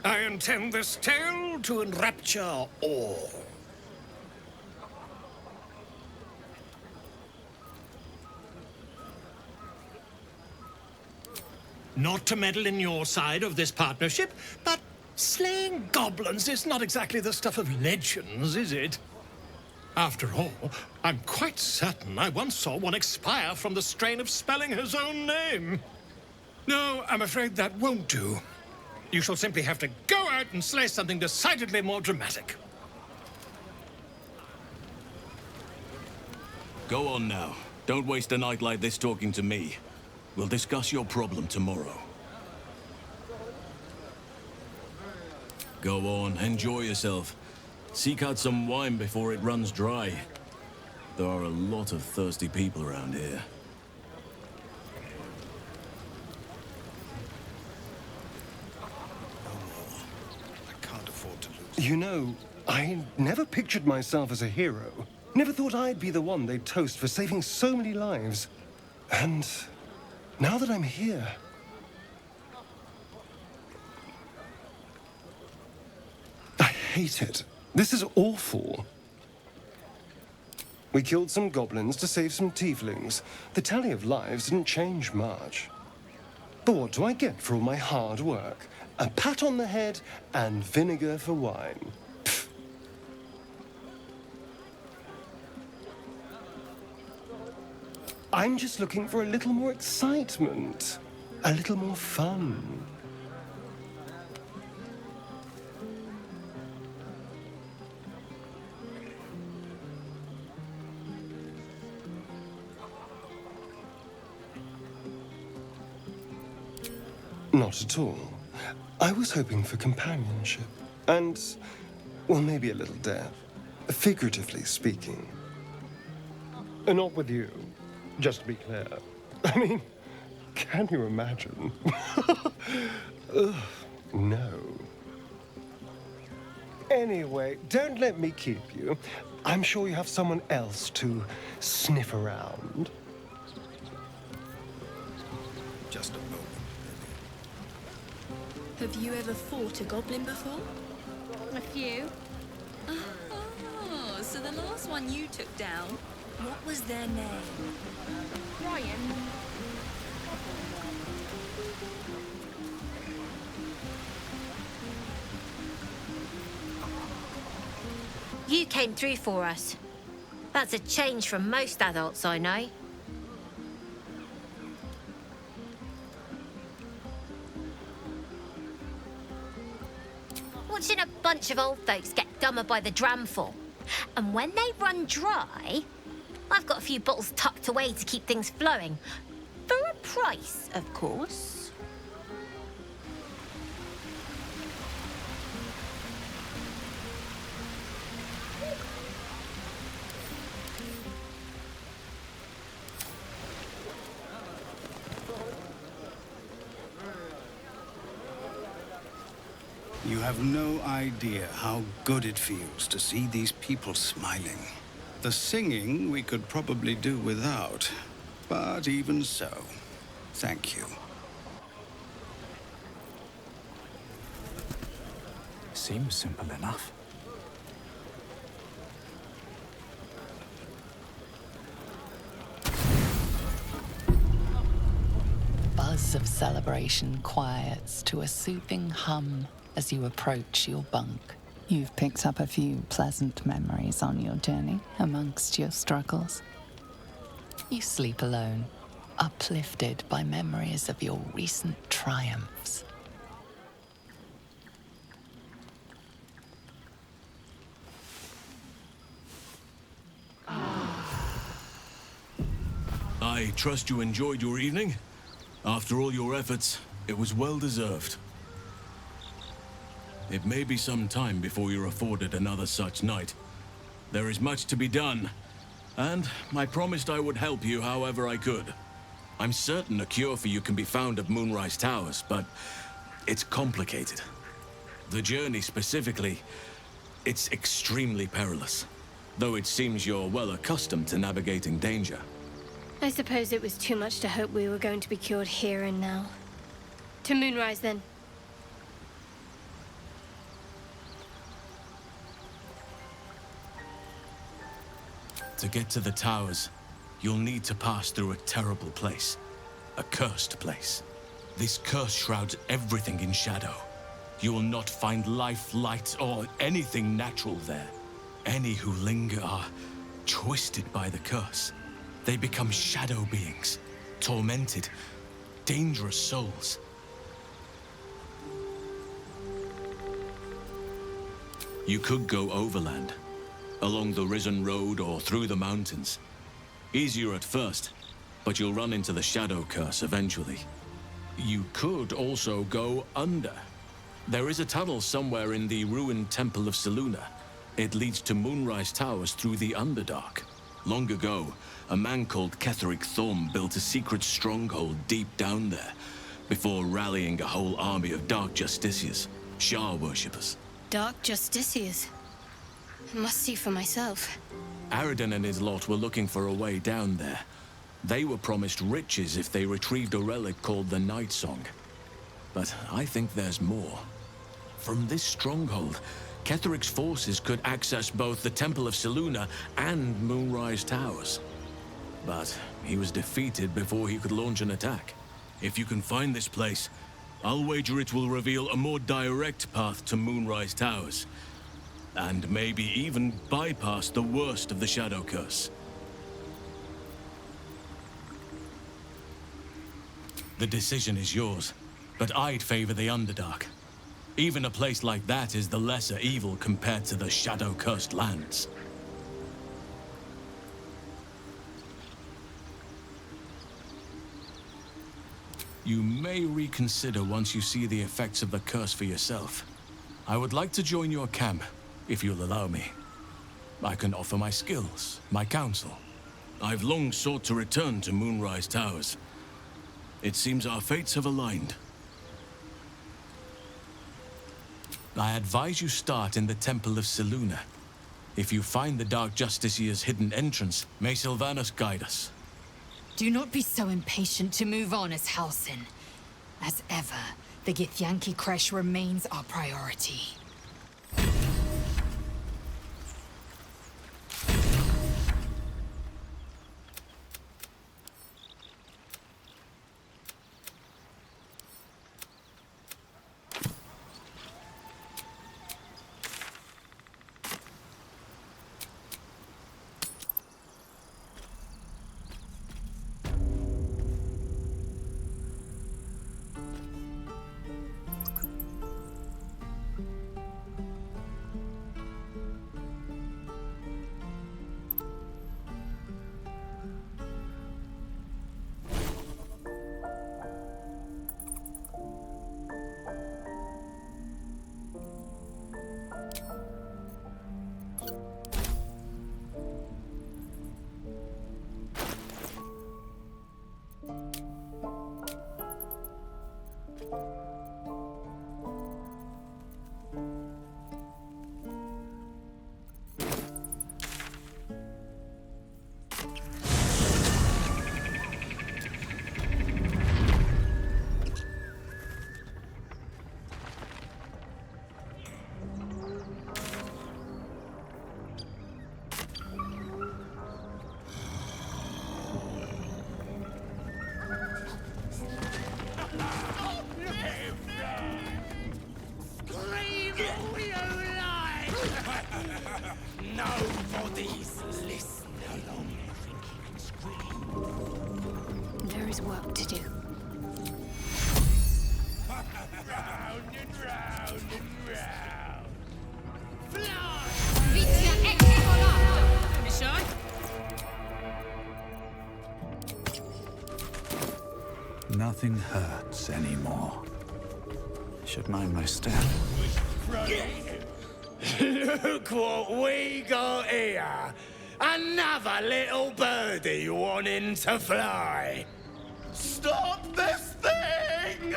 S15: I intend this tale to enrapture all. Not to meddle in your side of this partnership, but slaying goblins is not exactly the stuff of legends, is it? After all, I'm quite certain I once saw one expire from the strain of spelling his own name. No, I'm afraid that won't do. You shall simply have to go out and slay something decidedly more dramatic.
S12: Go on now. Don't waste a night like this talking to me. We'll discuss your problem tomorrow. Go on, enjoy yourself. Seek out some wine before it runs dry. There are a lot of thirsty people around here.
S23: You know, I never pictured myself as a hero. Never thought I'd be the one they'd toast for saving so many lives. And now that I'm here... I hate it. This is awful. We killed some goblins to save some tieflings. The tally of lives didn't change much. But what do I get for all my hard work? A pat on the head and vinegar for wine. Pfft. I'm just looking for a little more excitement, a little more fun. Not at all. I was hoping for companionship. And, well, maybe a little death. Figuratively speaking. Not with you, just to be clear. I mean, can you imagine? Ugh, no. Anyway, don't let me keep you. I'm sure you have someone else to sniff around.
S9: Just a moment.
S5: Have you ever fought a goblin before?
S24: A few.
S5: Oh, so the last one you took down, what was their name?
S24: Ryan.
S25: You came through for us. That's a change from most adults I know. Watching a bunch of old folks get dumber by the dramful. And when they run dry, I've got a few bottles tucked away to keep things flowing. For a price, of course.
S9: You have no idea how good it feels to see these people smiling. The singing we could probably do without, but even so, thank you.
S22: Seems simple enough.
S3: vibration quiets to a soothing hum as you approach your bunk. You've picked up a few pleasant memories on your journey amongst your struggles. You sleep alone, uplifted by memories of your recent triumphs.
S12: I trust you enjoyed your evening. After all your efforts, it was well deserved. It may be some time before you're afforded another such night. There is much to be done, and I promised I would help you however I could. I'm certain a cure for you can be found at Moonrise Towers, but it's complicated. The journey specifically, it's extremely perilous, though it seems you're well accustomed to navigating danger.
S17: I suppose it was too much to hope we were going to be cured here and now. To Moonrise, then.
S12: To get to the towers, you'll need to pass through a terrible place. A cursed place. This curse shrouds everything in shadow. You will not find life, light, or anything natural there. Any who linger are twisted by the curse. They become shadow beings, tormented, dangerous souls. You could go overland, along the Risen Road or through the mountains. Easier at first, but you'll run into the shadow curse eventually. You could also go under. There is a tunnel somewhere in the ruined Temple of Selûne. It leads to Moonrise Towers through the Underdark. Long ago, a man called Ketheric Thorm built a secret stronghold deep down there, before rallying a whole army of Dark Justiciars, Shah worshippers.
S17: Dark Justiciars. I must see for myself.
S12: Aridin and his lot were looking for a way down there. They were promised riches if they retrieved a relic called the Night Song. But I think there's more. From this stronghold, Ketheric's forces could access both the Temple of Selûne and Moonrise Towers. But he was defeated before he could launch an attack. If you can find this place, I'll wager it will reveal a more direct path to Moonrise Towers. And maybe even bypass the worst of the Shadow Curse. The decision is yours, but I'd favor the Underdark. Even a place like that is the lesser evil compared to the shadow-cursed lands. You may reconsider once you see the effects of the curse for yourself. I would like to join your camp, if you'll allow me. I can offer my skills, my counsel. I've long sought to return to Moonrise Towers. It seems our fates have aligned. I advise you start in the Temple of Selûne. If you find the Dark Justiciar's hidden entrance, may Sylvanas guide us.
S6: Do not be so impatient to move on as Halsin. As ever, the Githyanki Kresh remains our priority.
S2: Nobody's listening.
S5: There is work to do.
S2: Round and round and round.
S19: Don't be shy.
S22: Nothing hurts anymore. Should mind my step.
S2: Look what we got here. Another little birdie wanting to fly.
S1: Stop this thing!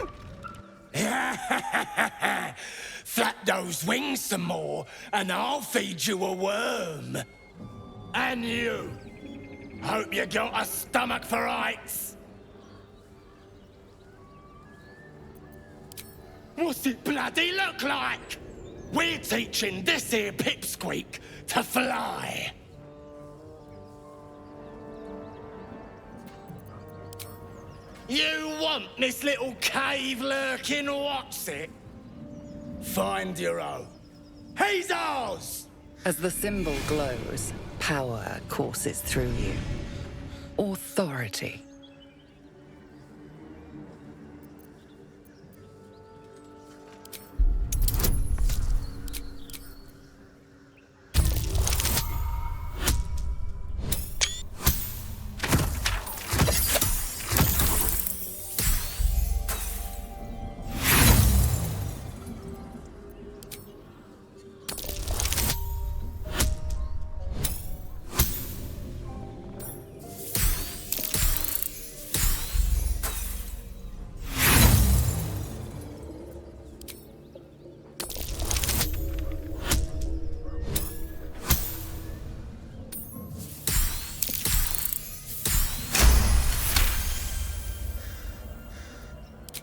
S2: Flap those wings some more, and I'll feed you a worm. And you. Hope you got a stomach for heights. What's it bloody look like? We're teaching this here pipsqueak to fly. You want this little cave lurking what's it? Find your own. He's ours!
S3: As the symbol glows, power courses through you. Authority.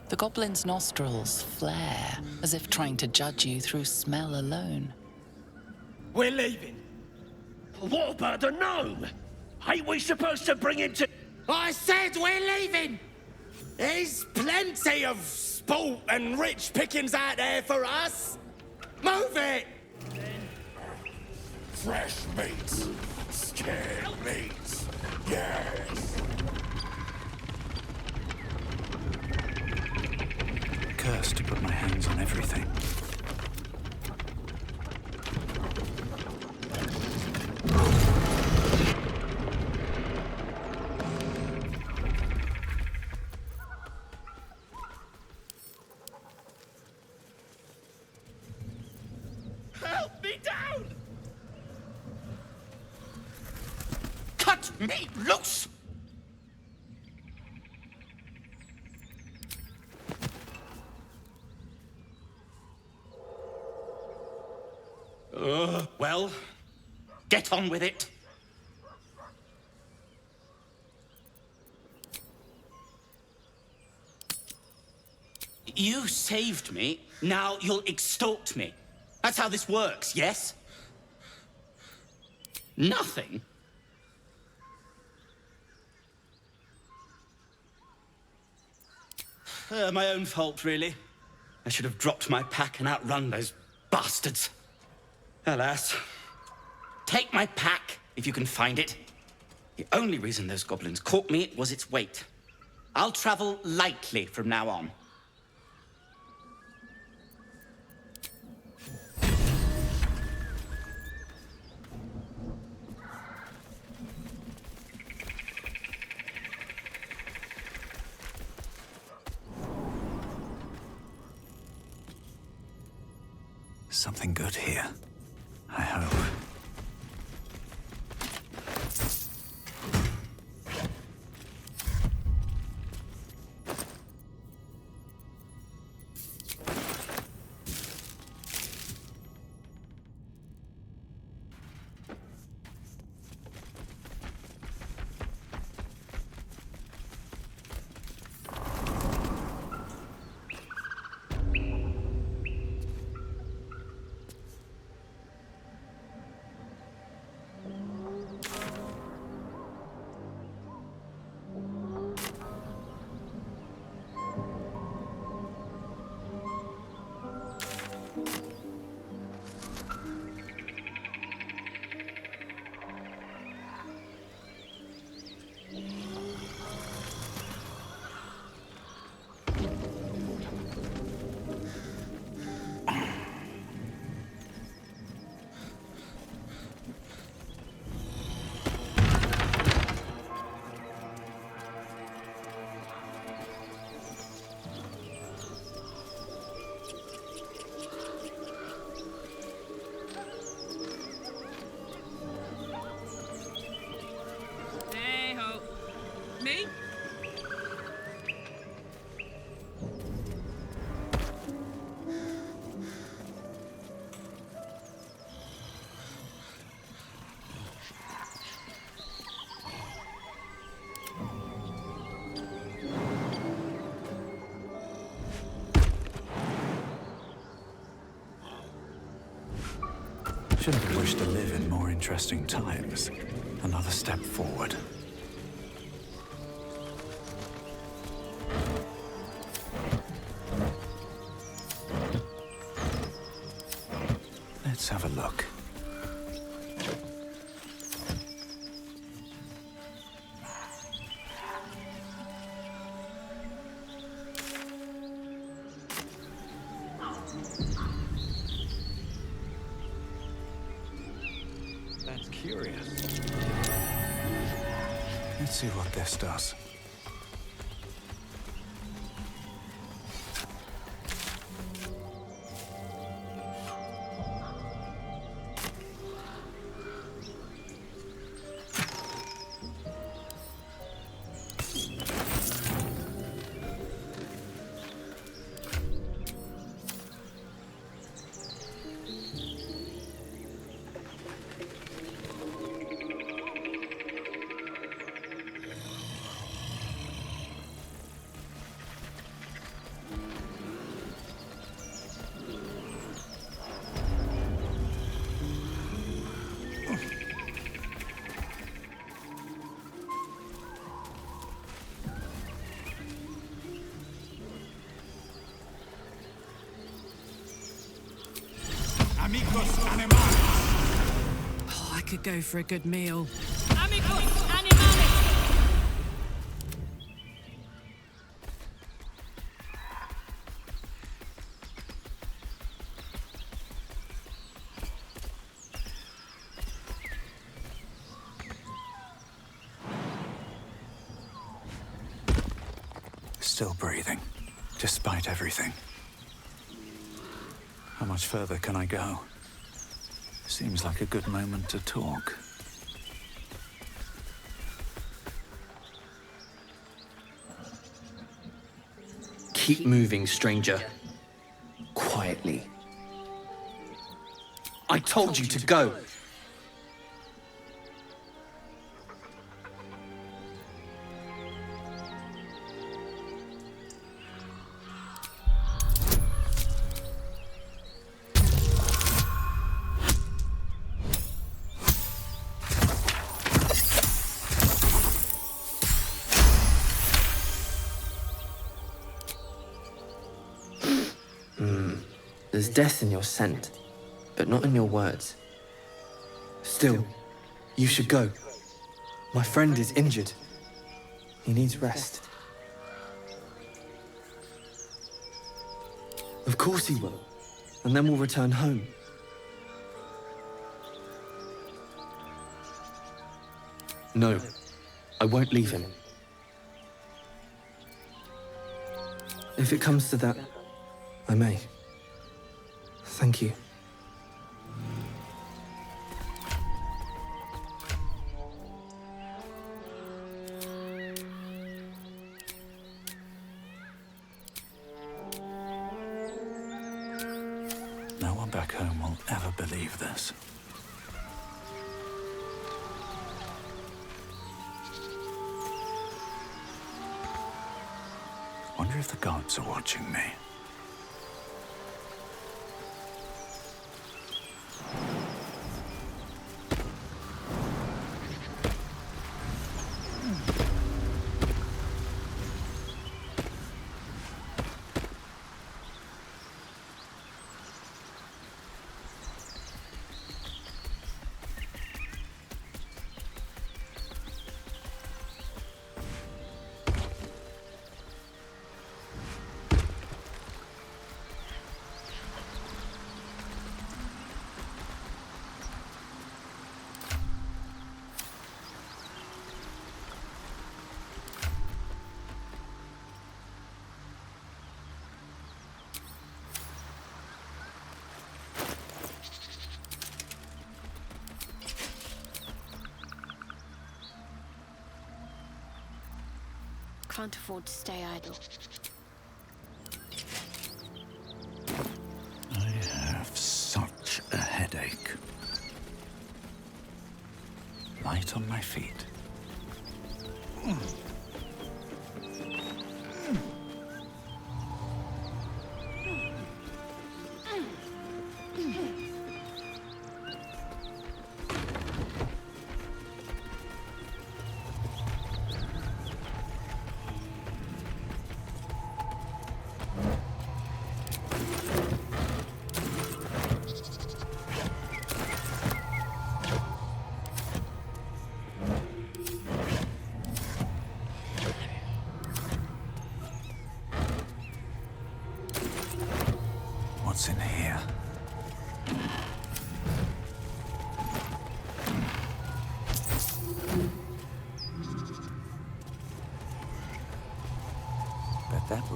S3: The goblin's nostrils flare, as if trying to judge you through smell alone.
S2: We're leaving. What about the gnome? Ain't we supposed to bring him to... I said we're leaving! There's plenty of sport and rich pickings out there for us. Move it!
S1: Fresh meat. Scared meat. Yes.
S22: Cursed to put my hands on everything.
S2: Help me down! Cut me loose!
S10: Well, get on with it. You saved me, now you'll extort me. That's how this works, yes? Nothing? My own fault, really. I should have dropped my pack and outrun those bastards. Alas. Take my pack, if you can find it. The only reason those goblins caught me was its weight. I'll travel lightly from now on.
S22: Something good here, I hope. Shouldn't have wished to live in more interesting times. Another step forward. Let's have a look. That's curious. Let's see what this does.
S7: Oh, I could go for a good meal.
S19: Amigos animales!
S22: Still breathing, despite everything. How much further can I go? Seems like a good moment to talk.
S10: Keep moving, stranger. Quietly. I told you to go.
S8: There's death in your scent, but not in your words. Still, you should go. My friend is injured. He needs rest. Of course he will, and then we'll return home. No, I won't leave him. If it comes to that, I may. Thank you.
S22: No one back home will ever believe this. Wonder if the gods are watching me.
S5: Can't afford to stay idle.
S22: I have such a headache. Light on my feet.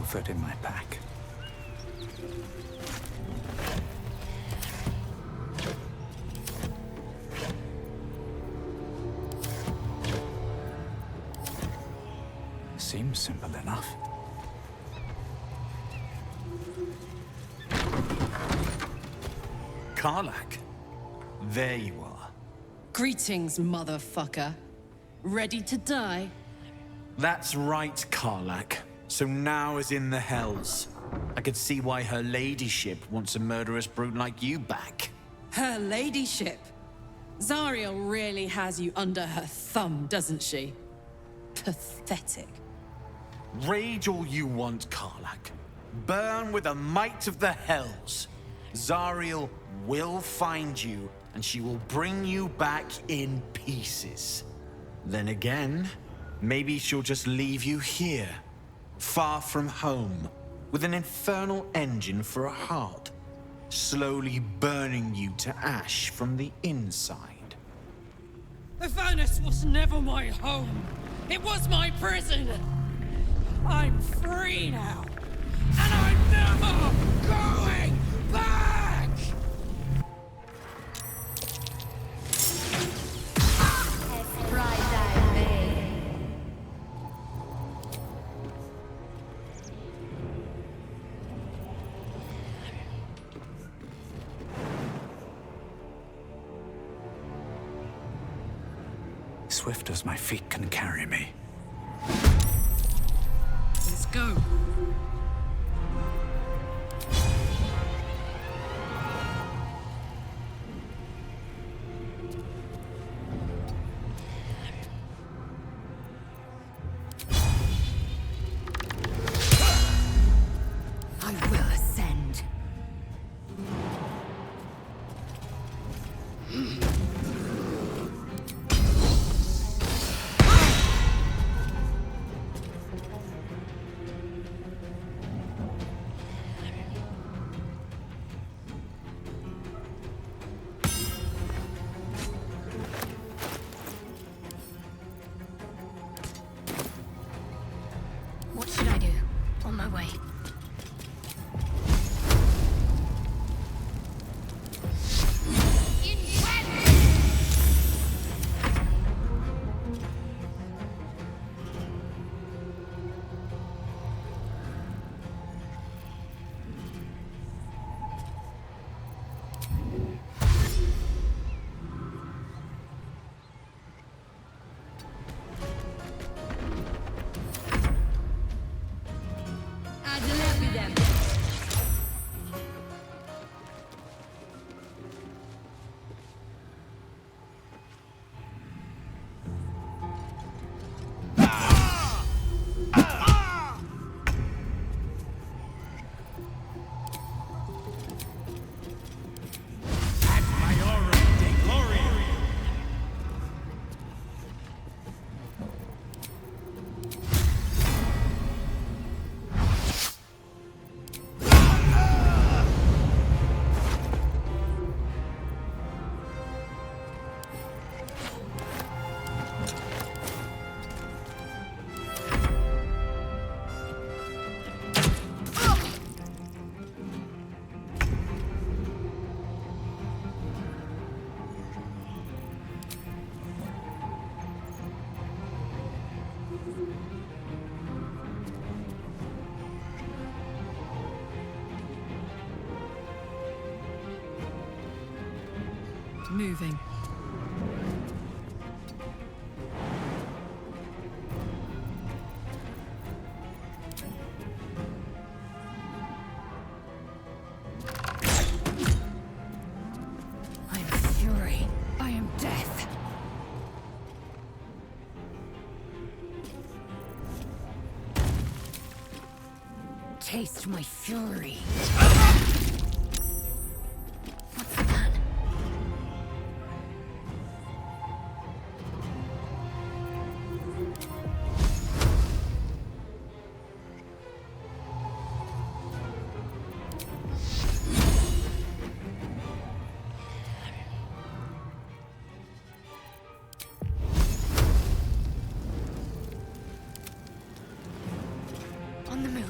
S22: fit in my pack. Seems simple enough.
S4: Karlach, there you are.
S7: Greetings, motherfucker. Ready to die?
S4: That's right, Karlach. So now is in the hells. I could see why her ladyship wants a murderous brute like you back.
S7: Her ladyship? Zariel really has you under her thumb, doesn't she? Pathetic.
S4: Rage all you want, Karlach. Burn with the might of the hells. Zariel will find you, and she will bring you back in pieces. Then again, maybe she'll just leave you here, far from home, with an infernal engine for a heart, slowly burning you to ash from the inside.
S7: Avernus was never my home. It was my prison. I'm free now, and I'm never going back!
S22: Swift as my feet can carry me.
S7: Let's go.
S6: I will ascend.
S25: What should I do? On my way.
S7: Moving.
S6: I am fury. I am death. Taste my fury. What's the plan? On the move.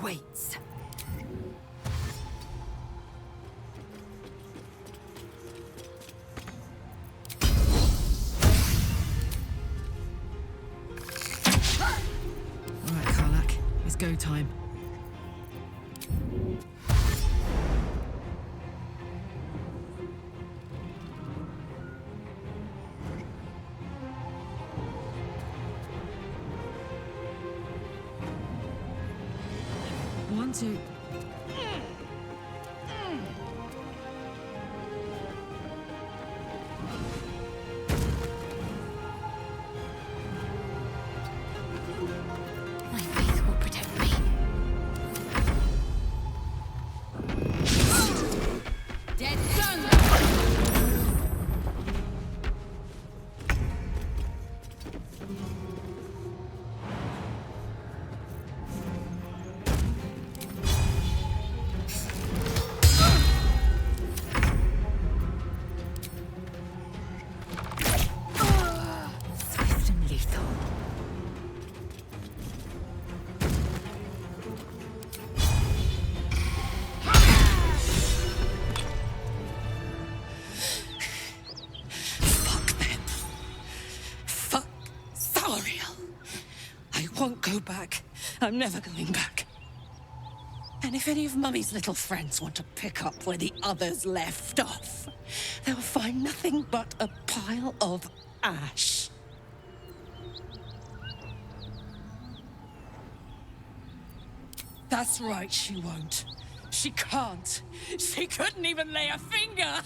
S6: awaits.
S7: All right, Karlak, it's go time. One, two.
S25: My faith will protect me.
S19: Dead done!
S6: Swift and lethal.
S7: Fuck them. Fuck Zariel. I won't go back. I'm never going back. And if any of Mummy's little friends want to pick up where the others left off, they'll find nothing but a pile of ash. That's right, she won't. She can't. She couldn't even lay a finger.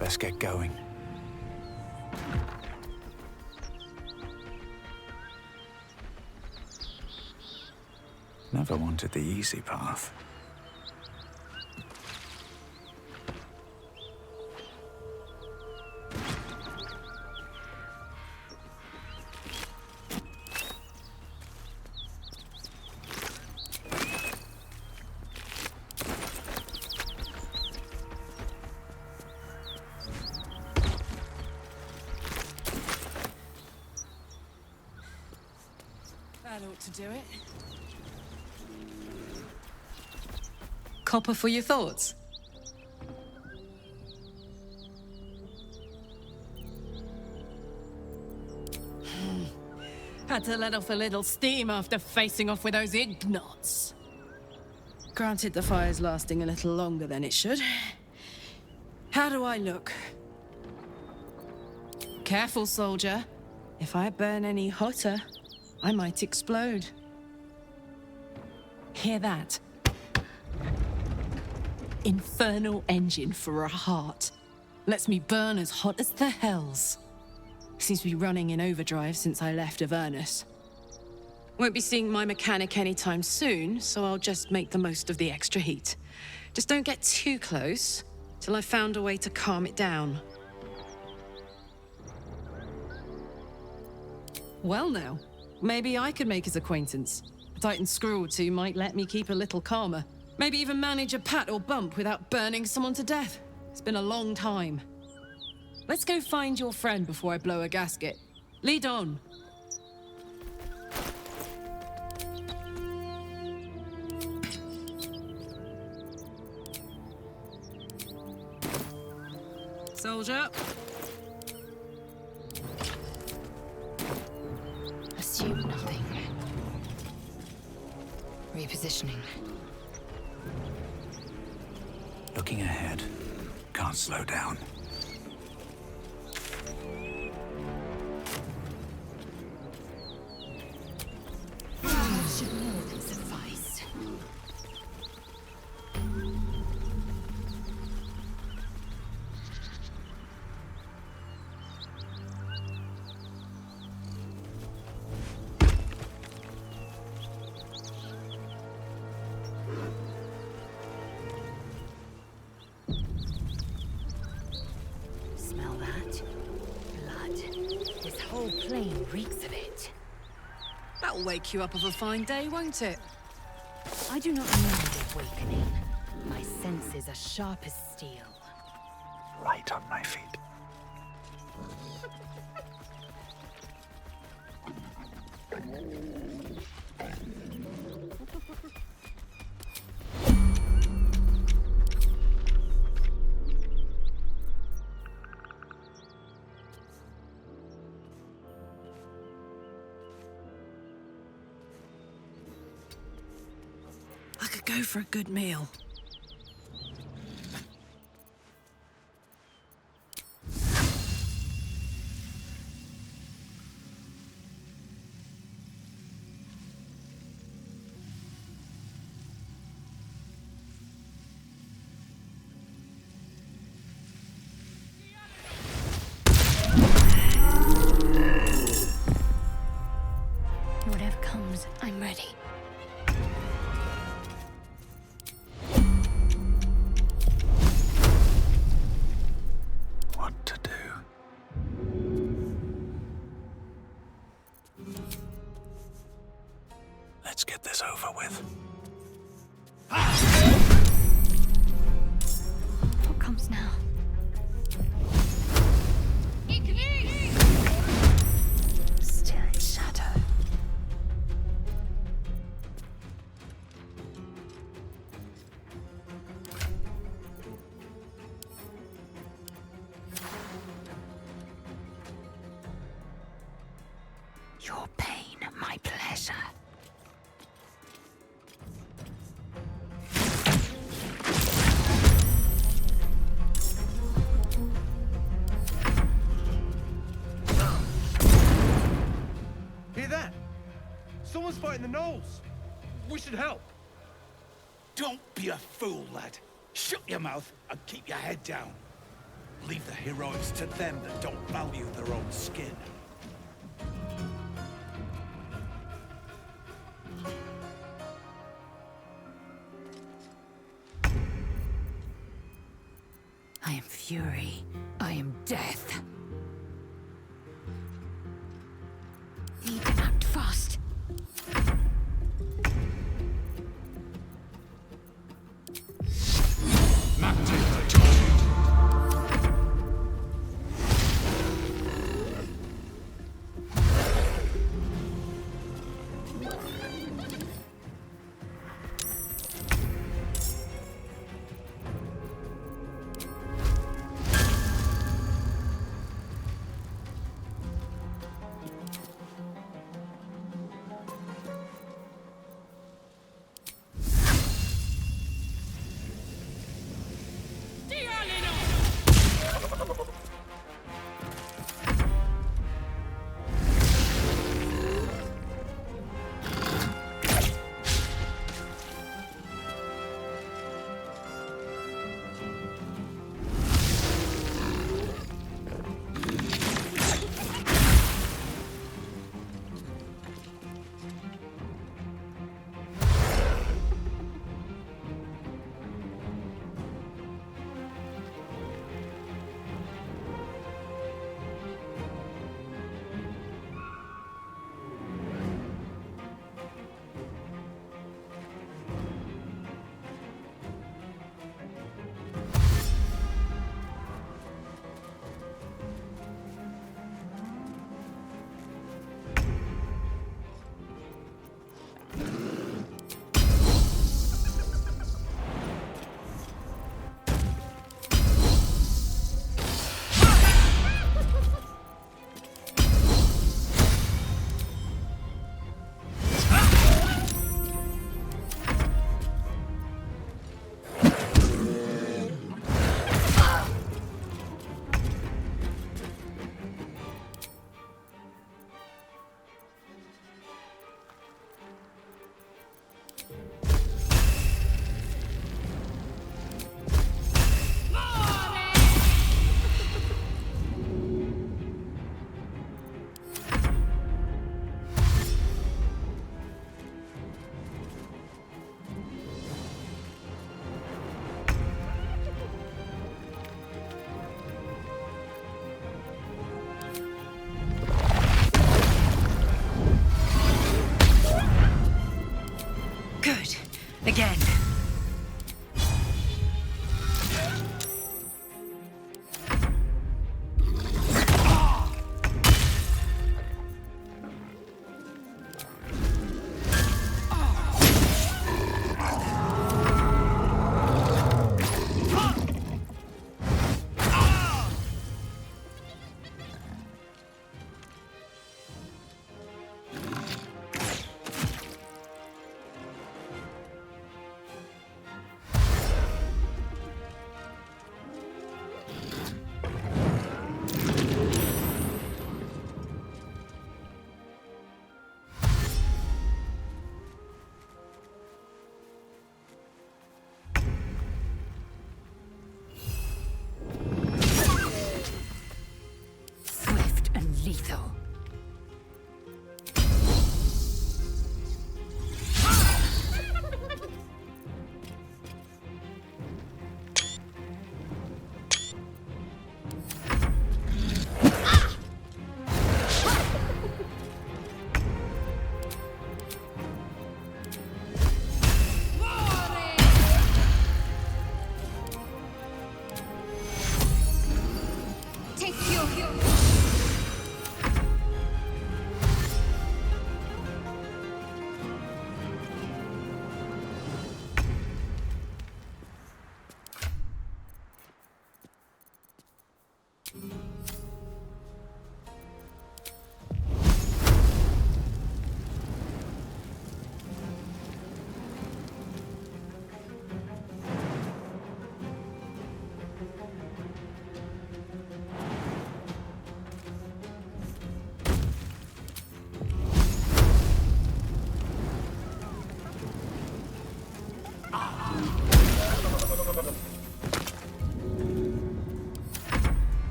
S22: Let's get going. Never wanted the easy path.
S7: That ought to do it. Copper for your thoughts? Had to let off a little steam after facing off with those ignots. Granted, the fire's lasting a little longer than it should. How do I look? Careful, soldier. If I burn any hotter, I might explode. Hear that? Infernal engine for a heart. Lets me burn as hot as the hells. Seems to be running in overdrive since I left Avernus. Won't be seeing my mechanic anytime soon, so I'll just make the most of the extra heat. Just don't get too close till I've found a way to calm it down. Well now, maybe I could make his acquaintance. A Titan screw or two might let me keep a little calmer. Maybe even manage a pat or bump without burning someone to death. It's been a long time. Let's go find your friend before I blow a gasket. Lead on. Soldier.
S3: Assume nothing. Repositioning.
S22: Looking ahead. Can't slow down.
S6: Should more than suffice. whole plain reeks of it.
S7: That'll wake you up of a fine day, won't it?
S6: I do not need awakening. My senses are sharp as steel.
S22: Right on my feet.
S7: I could go for a good meal.
S5: Whatever comes, I'm ready.
S22: What to do? Let's get this over with.
S5: What comes now? Still in shadow.
S3: Your pain, my pleasure.
S2: Hear that? Someone's fighting the gnolls. We should help.
S9: Don't be a fool, lad. Shut your mouth and keep your head down. Leave the heroics to them that don't value their own skin.
S6: I am fury. I am death.
S5: Need to act fast.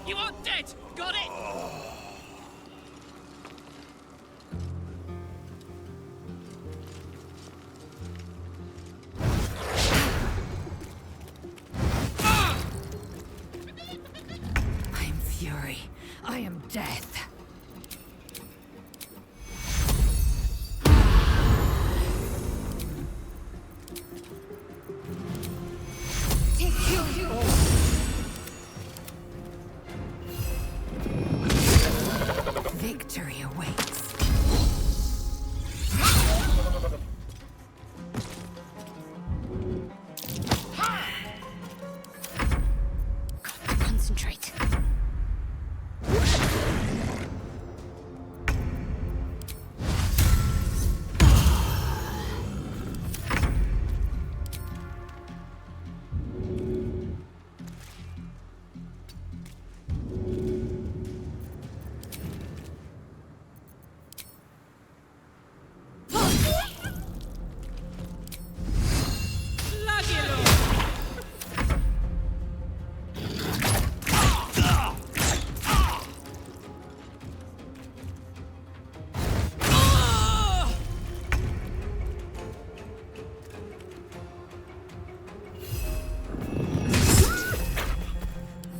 S2: You are dead! Got it?
S6: I am fury. I am death. Victory awaits.
S5: Concentrate.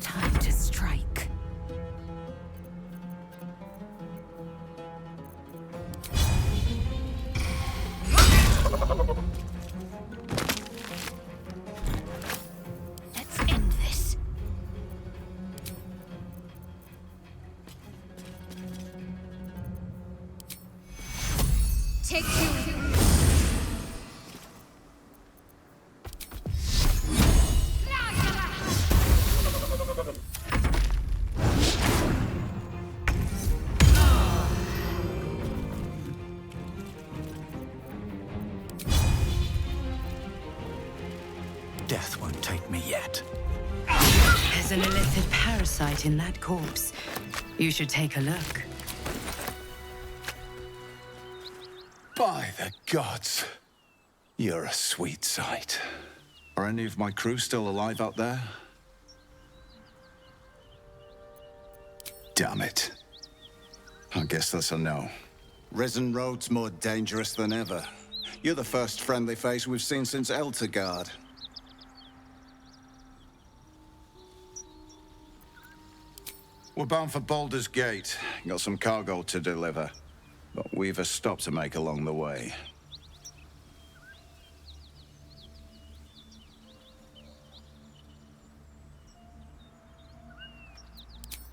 S6: Time to strike.
S5: Let's end this.
S19: Take two.
S22: Death won't take me yet.
S3: There's an illicit parasite in that corpse. You should take a look.
S1: By the gods, you're a sweet sight. Are any of my crew still alive out there? Damn it. I guess that's a no.
S11: Risen Road's more dangerous than ever. You're the first friendly face we've seen since Eltergard.
S1: We're bound for Baldur's Gate. Got some cargo to deliver. But we've a stop to make along the way.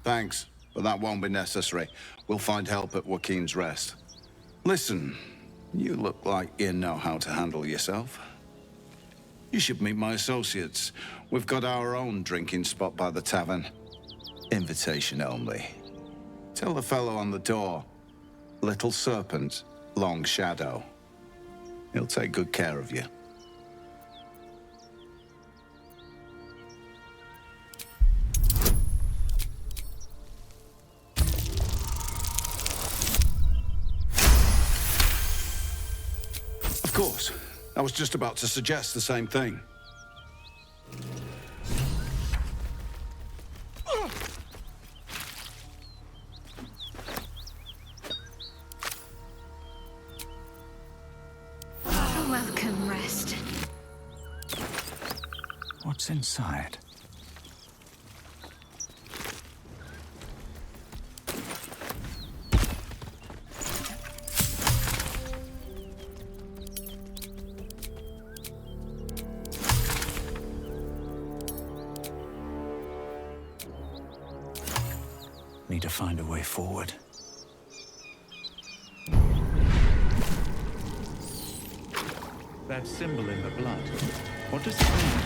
S1: Thanks, but that won't be necessary. We'll find help at Joaquin's Rest. Listen, you look like you know how to handle yourself. You should meet my associates. We've got our own drinking spot by the tavern. Invitation only. Tell the fellow on the door, Little Serpent, Long Shadow. He'll take good care of you. Of course. I was just about to suggest the same thing.
S5: Welcome, Rest.
S22: What's inside? Need to find a way forward. That symbol in the blood. What does it mean?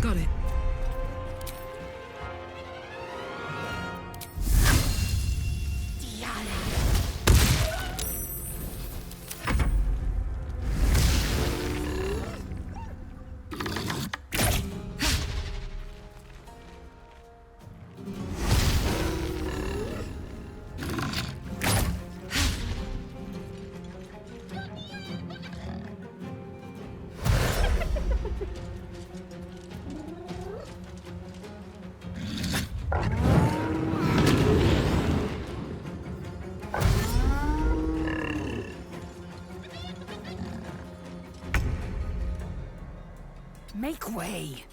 S7: Got it.
S6: Make way.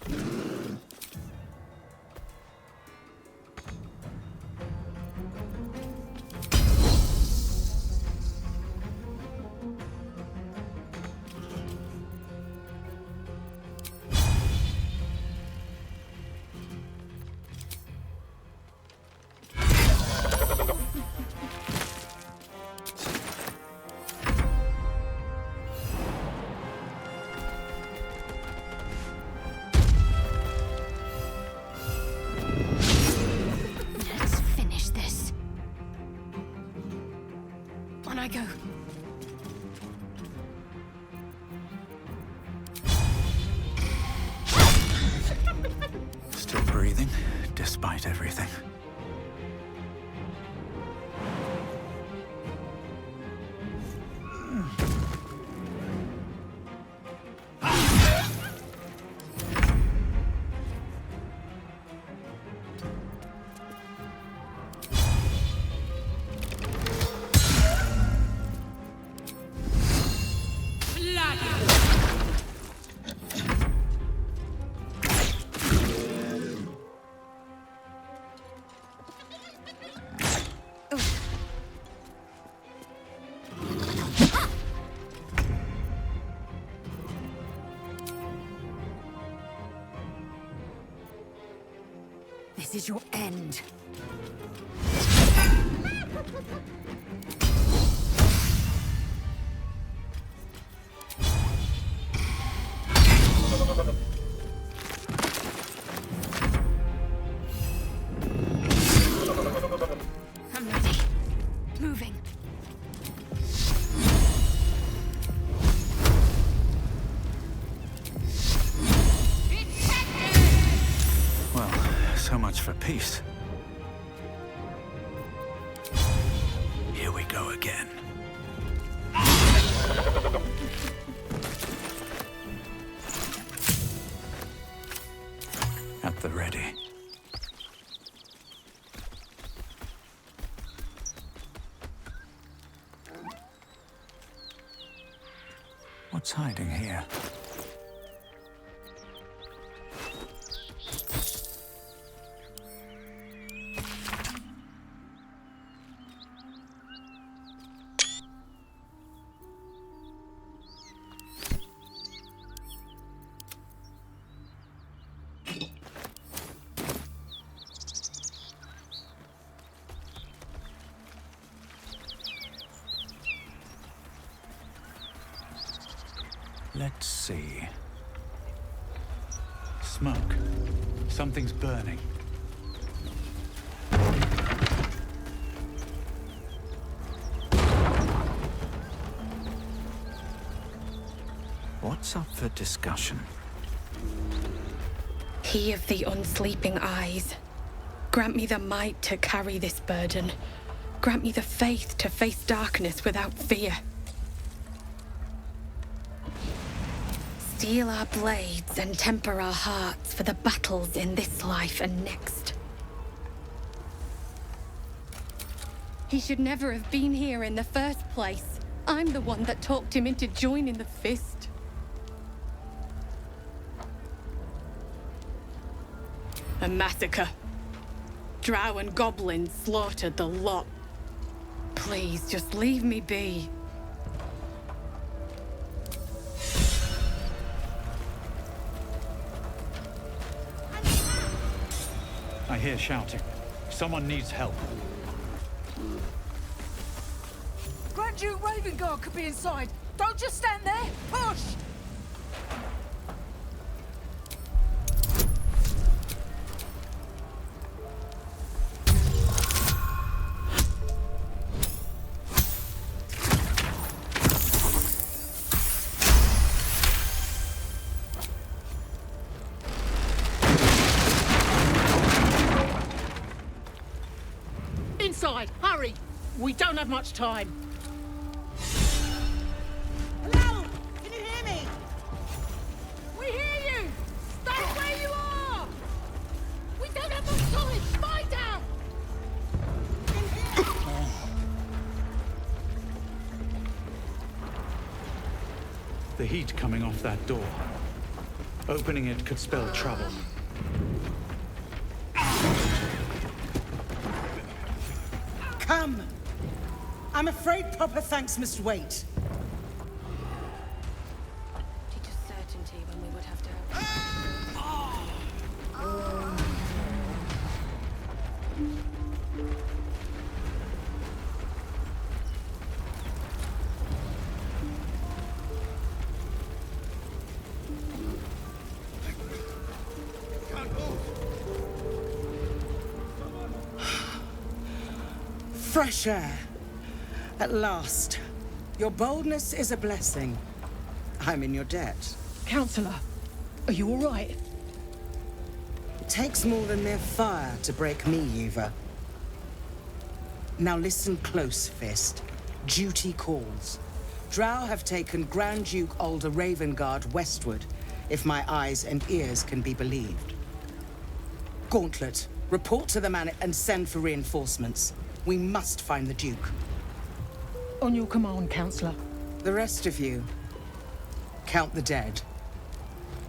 S6: I go.
S22: Still breathing, despite everything.
S6: This is your end. I'm ready. Moving.
S22: Well, so much for peace. Here we go again. At the ready. What's hiding here? Let's see. Smoke. Something's burning. What's up for discussion?
S17: He of the unsleeping eyes, grant me the might to carry this burden. Grant me the faith to face darkness without fear. Steel our blades and temper our hearts for the battles in this life and next. He should never have been here in the first place. I'm the one that talked him into joining the Fist. A massacre. Drow and goblins slaughtered the lot. Please, just leave me be.
S22: I hear shouting. Someone needs help.
S13: Grand Duke Ravengard could be inside. Don't just stand there. Push!
S14: Inside, hurry! We don't have much time.
S13: Hello? Can you hear me? We hear you! Stay where you are! We don't have much time! Spy down!
S22: The heat coming off that door. Opening it could spell trouble.
S14: Come! I'm afraid proper thanks must wait.
S17: Teach us certainty when we would have to help.
S14: Fresh air. At last. Your boldness is a blessing. I'm in your debt. Counselor, are you all right? It takes more than mere fire to break me, Eva. Now listen close, Fist. Duty calls. Drow have taken Grand Duke Alder Ravengard westward, if my eyes and ears can be believed. Gauntlet, report to the man and send for reinforcements. We must find the Duke. On your command, Counselor. The rest of you, count the dead.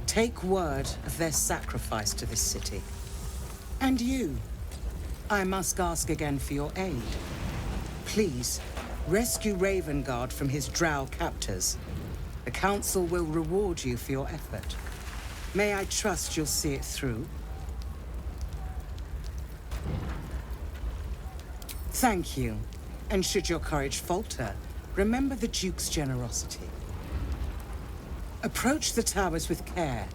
S14: Take word of their sacrifice to this city. And you, I must ask again for your aid. Please, rescue Ravengard from his drow captors. The Council will reward you for your effort. May I trust you'll see it through? Thank you. And should your courage falter, remember the Duke's generosity. Approach the towers with care.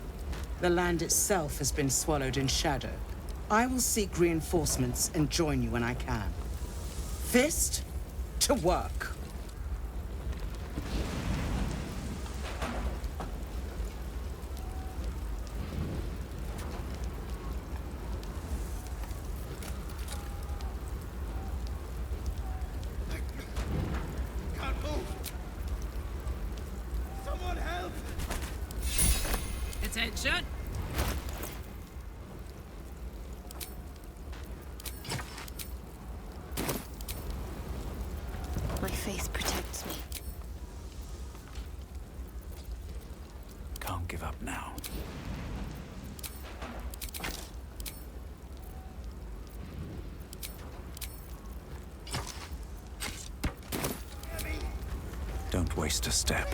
S14: The land itself has been swallowed in shadow. I will seek reinforcements and join you when I can. Fist, to work.
S13: Attention!
S17: My faith protects me.
S22: Can't give up now. Don't waste a step.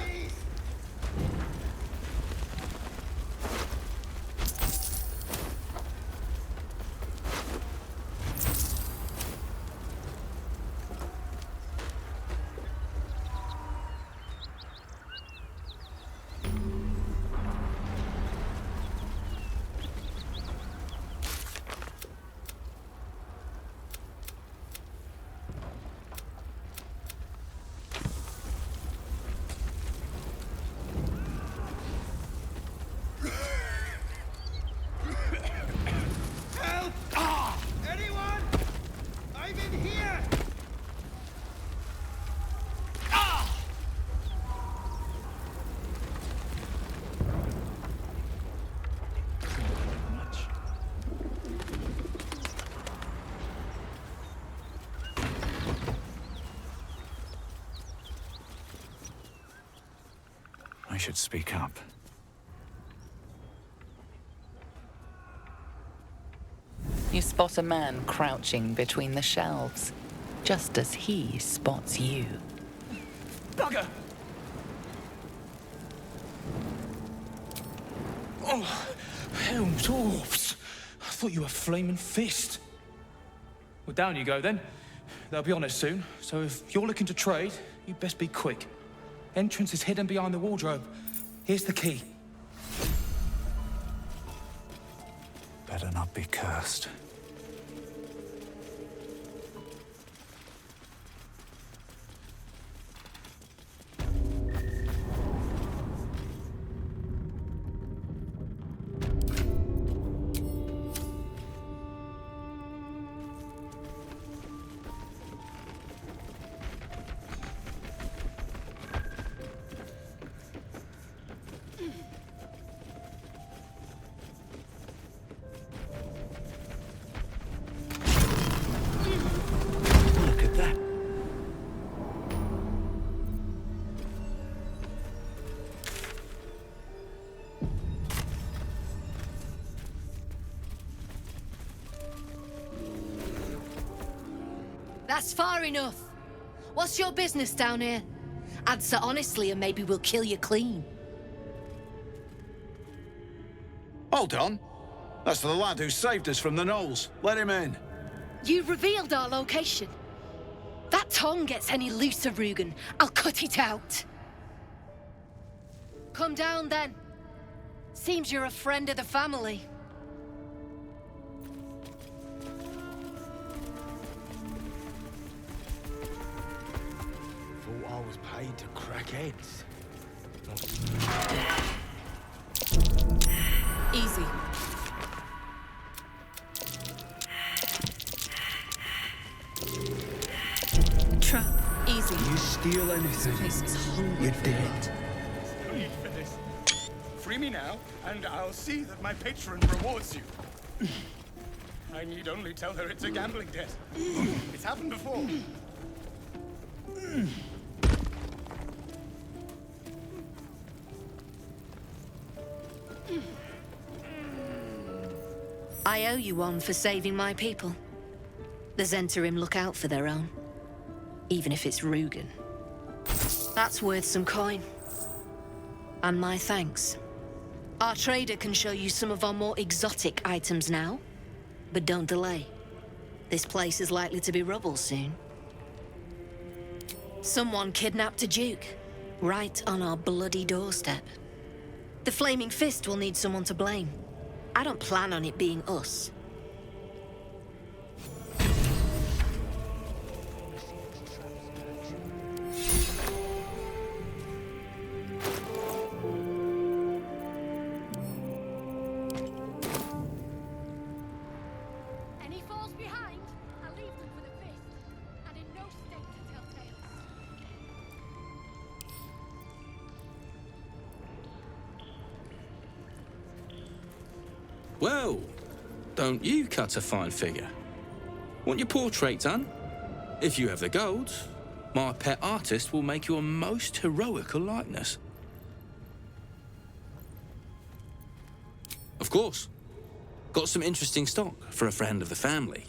S22: I should speak up.
S3: You spot a man crouching between the shelves, just as he spots you.
S12: Bugger! Oh, hell, dwarves! I thought you were Flaming Fist. Well, down you go then. They'll be on us soon, so if you're looking to trade, you'd best be quick. Entrance is hidden behind the wardrobe. Here's the key.
S22: Better not be cursed.
S15: That's far enough. What's your business down here? Answer honestly and maybe we'll kill you clean.
S11: Hold on. That's the lad who saved us from the gnolls. Let him in.
S15: You revealed our location. That tongue gets any looser, Rugen, I'll cut it out. Come down then. Seems you're a friend of the family.
S2: Thought I was paid to crack heads.
S7: Easy. Easy.
S23: You steal anything, you're dead.
S2: For this. Free me now, and I'll see that my patron rewards you. I need only tell her it's a gambling debt. It's happened before.
S15: I owe you one for saving my people. The Zentarim look out for their own. Even if it's Rugen. That's worth some coin. And my thanks. Our trader can show you some of our more exotic items now. But don't delay. This place is likely to be rubble soon. Someone kidnapped a duke. Right on our bloody doorstep. The Flaming Fist will need someone to blame. I don't plan on it being us.
S13: Any falls behind, I'll leave them for the fist, and in no state to tell tales.
S10: Well, don't you cut a fine figure? Want your portrait done? If you have the gold, my pet artist will make you a most heroical likeness. Of course. Got some interesting stock for a friend of the family.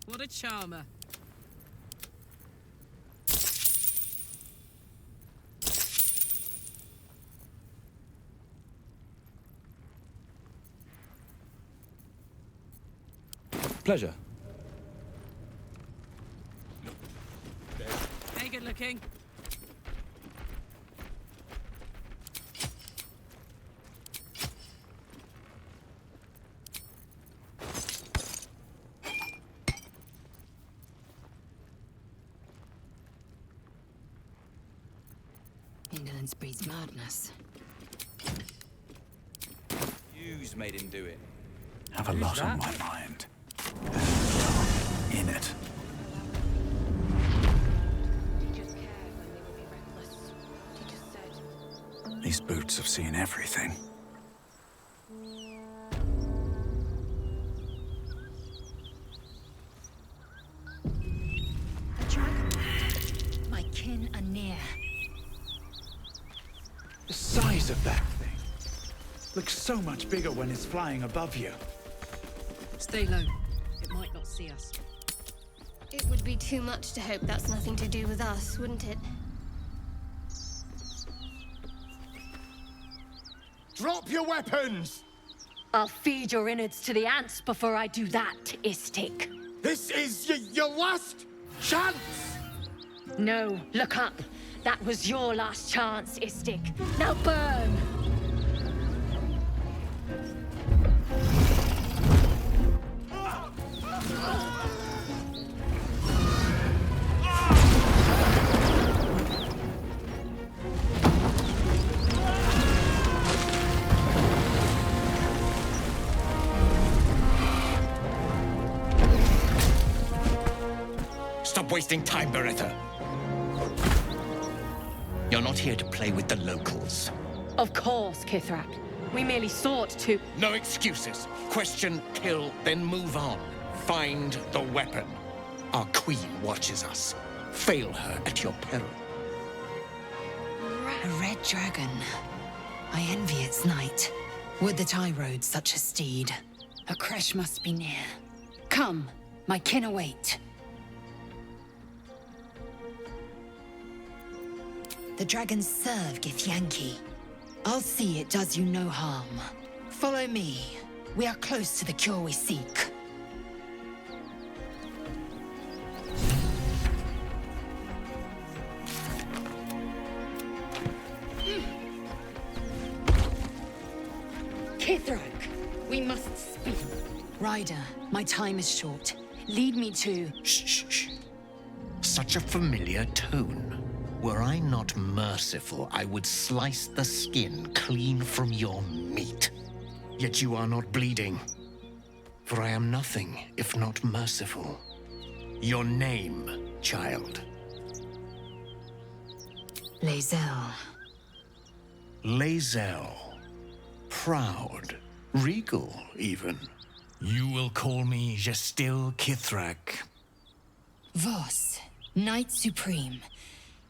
S7: What a charmer.
S10: Pleasure.
S7: Hey, good looking.
S15: Indolence breeds madness.
S16: You's made him do it.
S22: Have a lot on my mind. In it. These boots have seen everything.
S6: A dragon. My kin are near.
S22: The size of that thing looks so much bigger when it's flying above you.
S7: Stay low. It might not see us.
S5: It would be too much to hope that's nothing to do with us, wouldn't it?
S2: Drop your weapons!
S15: I'll feed your innards to the ants before I do that, Istik.
S2: This is your last chance!
S15: No, look up. That was your last chance, Istik. Now burn!
S2: Stop wasting time, Beretta. You're not here to play with the locals.
S15: Of course, Kithrak. We merely sought to...
S2: No excuses. Question, kill, then move on. Find the weapon. Our queen watches us. Fail her at your peril.
S6: A red dragon. I envy its knight. Would that I rode such a steed. A crash must be near. Come, my kin await. The dragons serve Githyanki. I'll see it does you no harm. Follow me. We are close to the cure we seek. Kithrak, we must speak. Ryder, my time is short. Lead me to...
S2: Shh. Such a familiar tone. Were I not merciful, I would slice the skin clean from your meat. Yet you are not bleeding. For I am nothing if not merciful. Your name, child.
S6: Lae'zel.
S2: Lae'zel. Proud. Regal, even. You will call me Gestil Kithrak.
S6: Vos, Knight Supreme.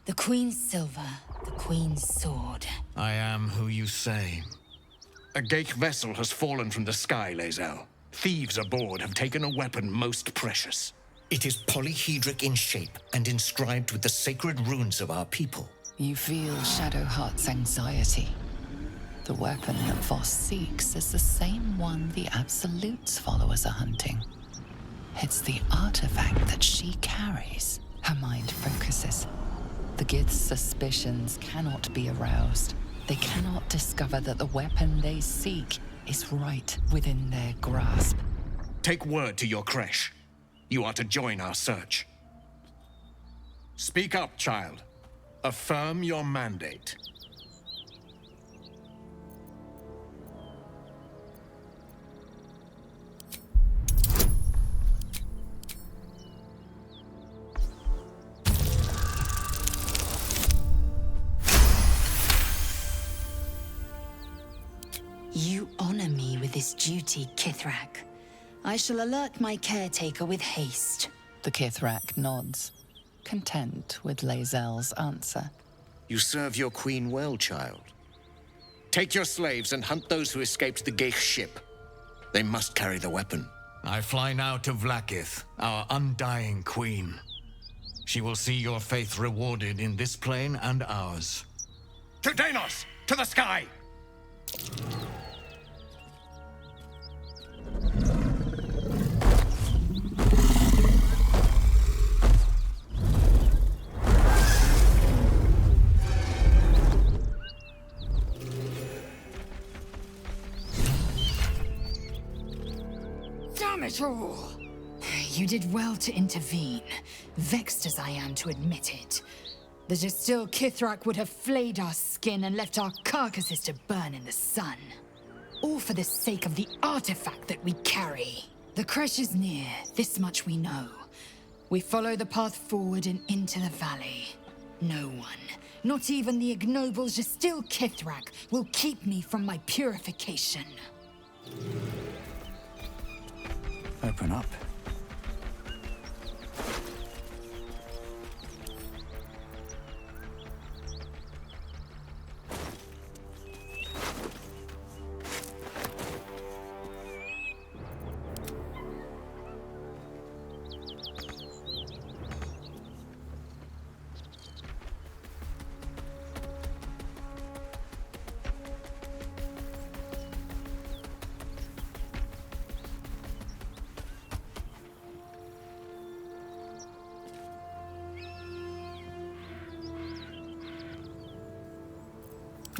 S6: The Queen's silver, the Queen's sword.
S2: I am who you say. A Geich vessel has fallen from the sky, Lae'zel. Thieves aboard have taken a weapon most precious. It is polyhedric in shape and inscribed with the sacred runes of our people.
S3: You feel Shadowheart's anxiety. The weapon that Voss seeks is the same one the Absolute's followers are hunting. It's the artifact that she carries. Her mind focuses. The Gith's suspicions cannot be aroused. They cannot discover that the weapon they seek is right within their grasp.
S2: Take word to your creche. You are to join our search. Speak up, child. Affirm your mandate.
S6: You honor me with this duty, Kithrak. I shall alert my caretaker with haste.
S3: The Kithrak nods, content with Lae'zel's answer.
S2: You serve your queen well, child. Take your slaves and hunt those who escaped the Geich ship. They must carry the weapon.
S12: I fly now to Vlaakith, our undying queen. She will see your faith rewarded in this plane and ours.
S2: To Danos! To the sky!
S6: Damn it all! You did well to intervene, vexed as I am to admit it. The Gestil Kithrak would have flayed our skin and left our carcasses to burn in the sun. All for the sake of the artifact that we carry. The creche is near, this much we know. We follow the path forward and into the valley. No one, not even the ignoble Gestil Kithrak, will keep me from my purification.
S8: Open up.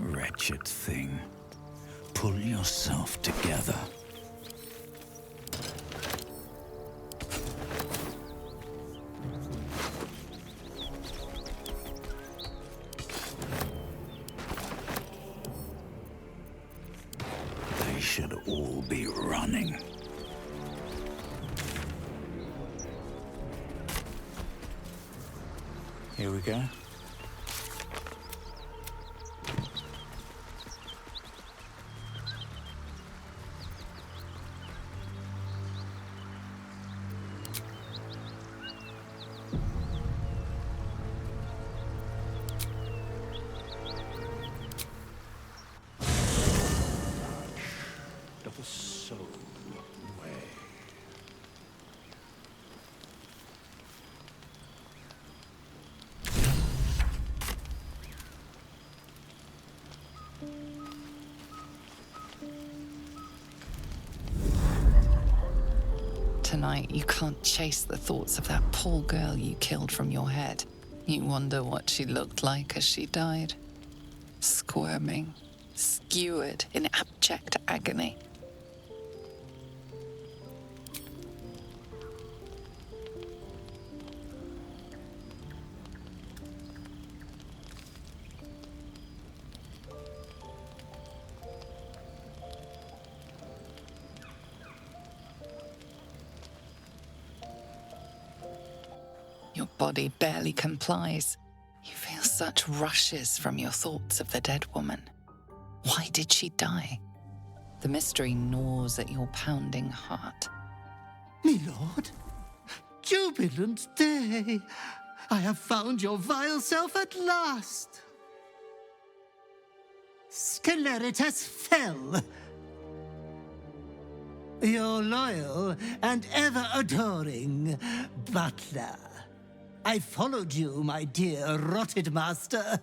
S8: Wretched thing. Pull yourself together. They should all be running. Here we go.
S22: Of a soul way.
S3: Tonight, you can't chase the thoughts of that poor girl you killed from your head. You wonder what she looked like as she died. Squirming, skewered in abject agony. Your body barely complies. You feel such rushes from your thoughts of the dead woman. Why did she die? The mystery gnaws at your pounding heart.
S18: Me lord, jubilant day! I have found your vile self at last! Sceleritas fell. Your loyal and ever-adoring butler. I followed you, my dear rotted master.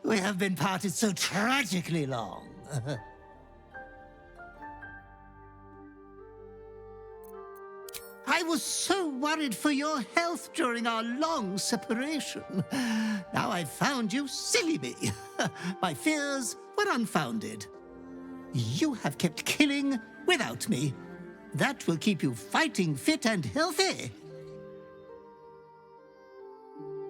S18: We have been parted so tragically long. I was so worried for your health during our long separation. Now I've found you, silly me. My fears were unfounded. You have kept killing without me. That will keep you fighting fit and healthy.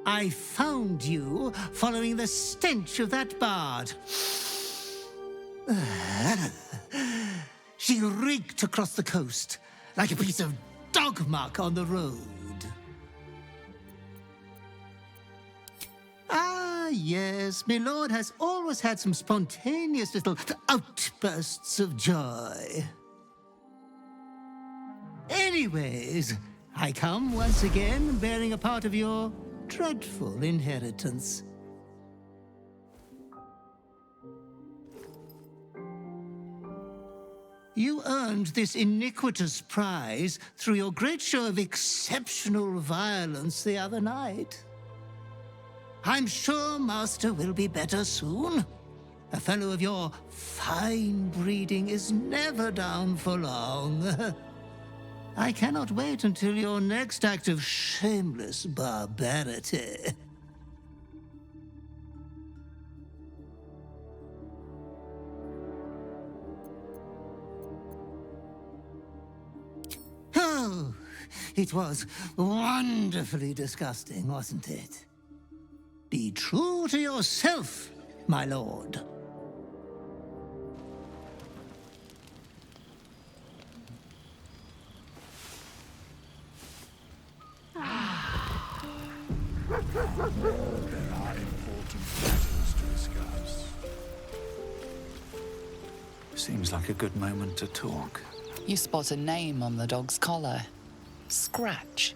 S18: I found you following the stench of that bard. She reeked across the coast like a piece of dog muck on the road. Ah, yes, my lord has always had some spontaneous little outbursts of joy. Anyways, I come once again bearing a part of your dreadful inheritance. You earned this iniquitous prize through your great show of exceptional violence the other night. I'm sure Master will be better soon. A fellow of your fine breeding is never down for long. I cannot wait until your next act of shameless barbarity. Oh, it was wonderfully disgusting, wasn't it? Be true to yourself, my lord.
S23: There are important matters to discuss.
S8: Seems like a good moment to talk.
S3: You spot a name on the dog's collar. Scratch.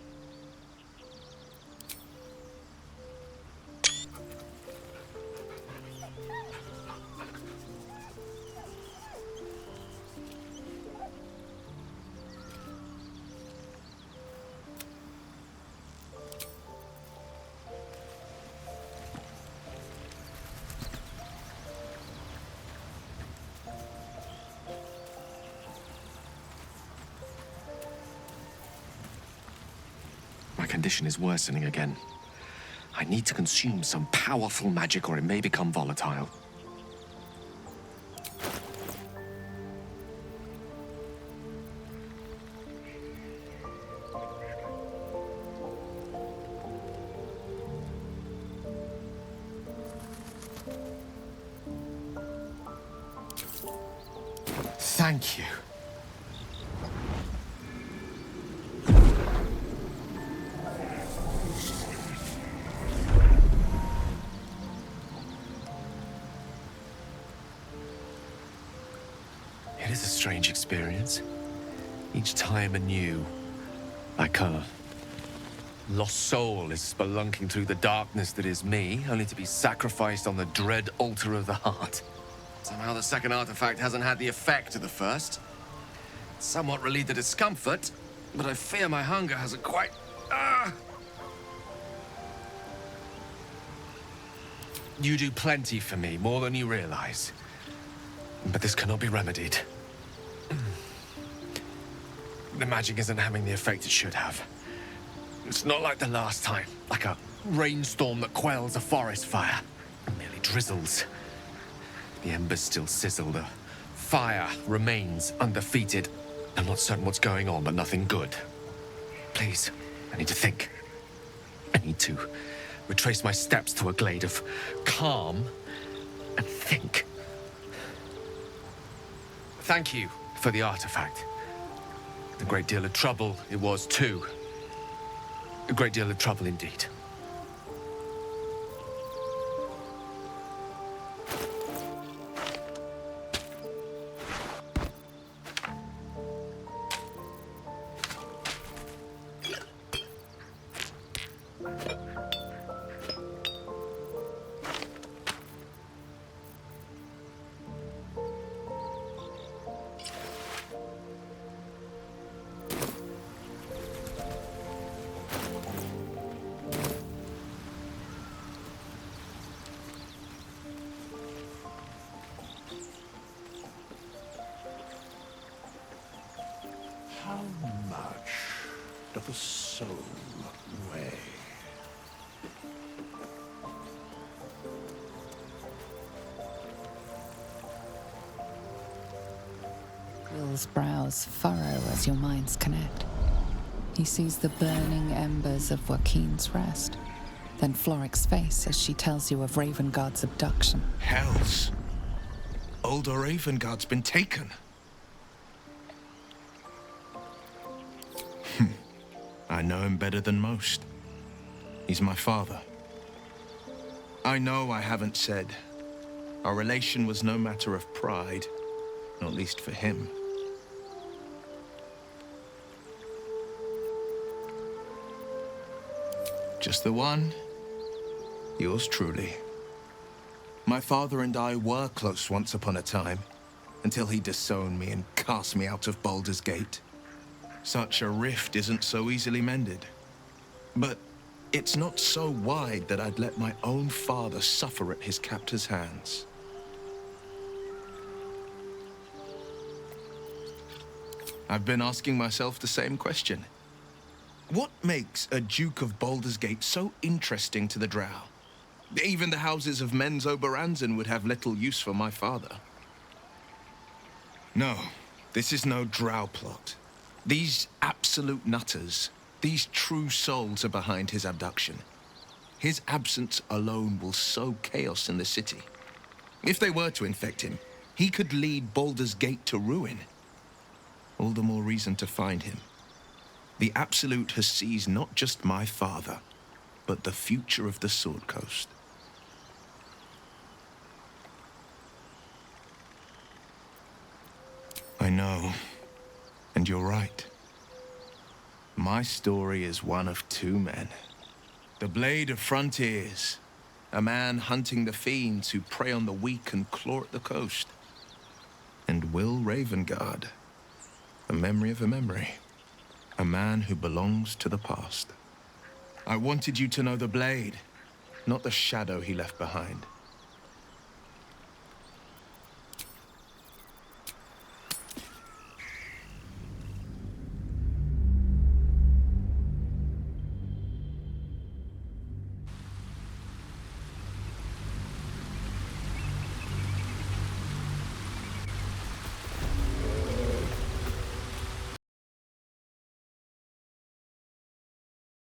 S4: My condition is worsening again. I need to consume some powerful magic or it may become volatile. Thank you. It is a strange experience. Each time anew, like a lost soul is spelunking through the darkness that is me, only to be sacrificed on the dread altar of the heart. Somehow the second artifact hasn't had the effect of the first. It's somewhat relieved the discomfort, but I fear my hunger hasn't quite... You do plenty for me, more than you realize. But this cannot be remedied. The magic isn't having the effect it should have. It's not like the last time, like a rainstorm that quells a forest fire. It merely drizzles. The embers still sizzle, the fire remains undefeated. I'm not certain what's going on, but nothing good. Please, I need to think. I need to retrace my steps to a glade of calm and think. Thank you for the artifact. A great deal of trouble it was too. A great deal of trouble indeed.
S23: How much doth a soul weigh?
S3: Will's brows furrow as your minds connect. He sees the burning embers of Joaquin's rest, then Floric's face as she tells you of Ravengard's abduction.
S1: Hells! Older Ravengard's been taken. I know him better than most. He's my father. I know I haven't said. Our relation was no matter of pride, not least for him. Just the one. Yours truly. My father and I were close once upon a time, until he disowned me and cast me out of Baldur's Gate. Such a rift isn't so easily mended. But it's not so wide that I'd let my own father suffer at his captor's hands. I've been asking myself the same question. What makes a Duke of Baldur's Gate so interesting to the Drow? Even the houses of men's Oberanzen would have little use for my father. No, this is no Drow plot. These absolute nutters, these true souls are behind his abduction. His absence alone will sow chaos in the city. If they were to infect him, he could lead Baldur's Gate to ruin. All the more reason to find him. The Absolute has seized not just my father, but the future of the Sword Coast. I know, and you're right. My story is one of two men. The Blade of Frontiers, a man hunting the fiends who prey on the weak and claw at the coast. And Will Ravengard, a memory of a memory, a man who belongs to the past. I wanted you to know the Blade, not the shadow he left behind.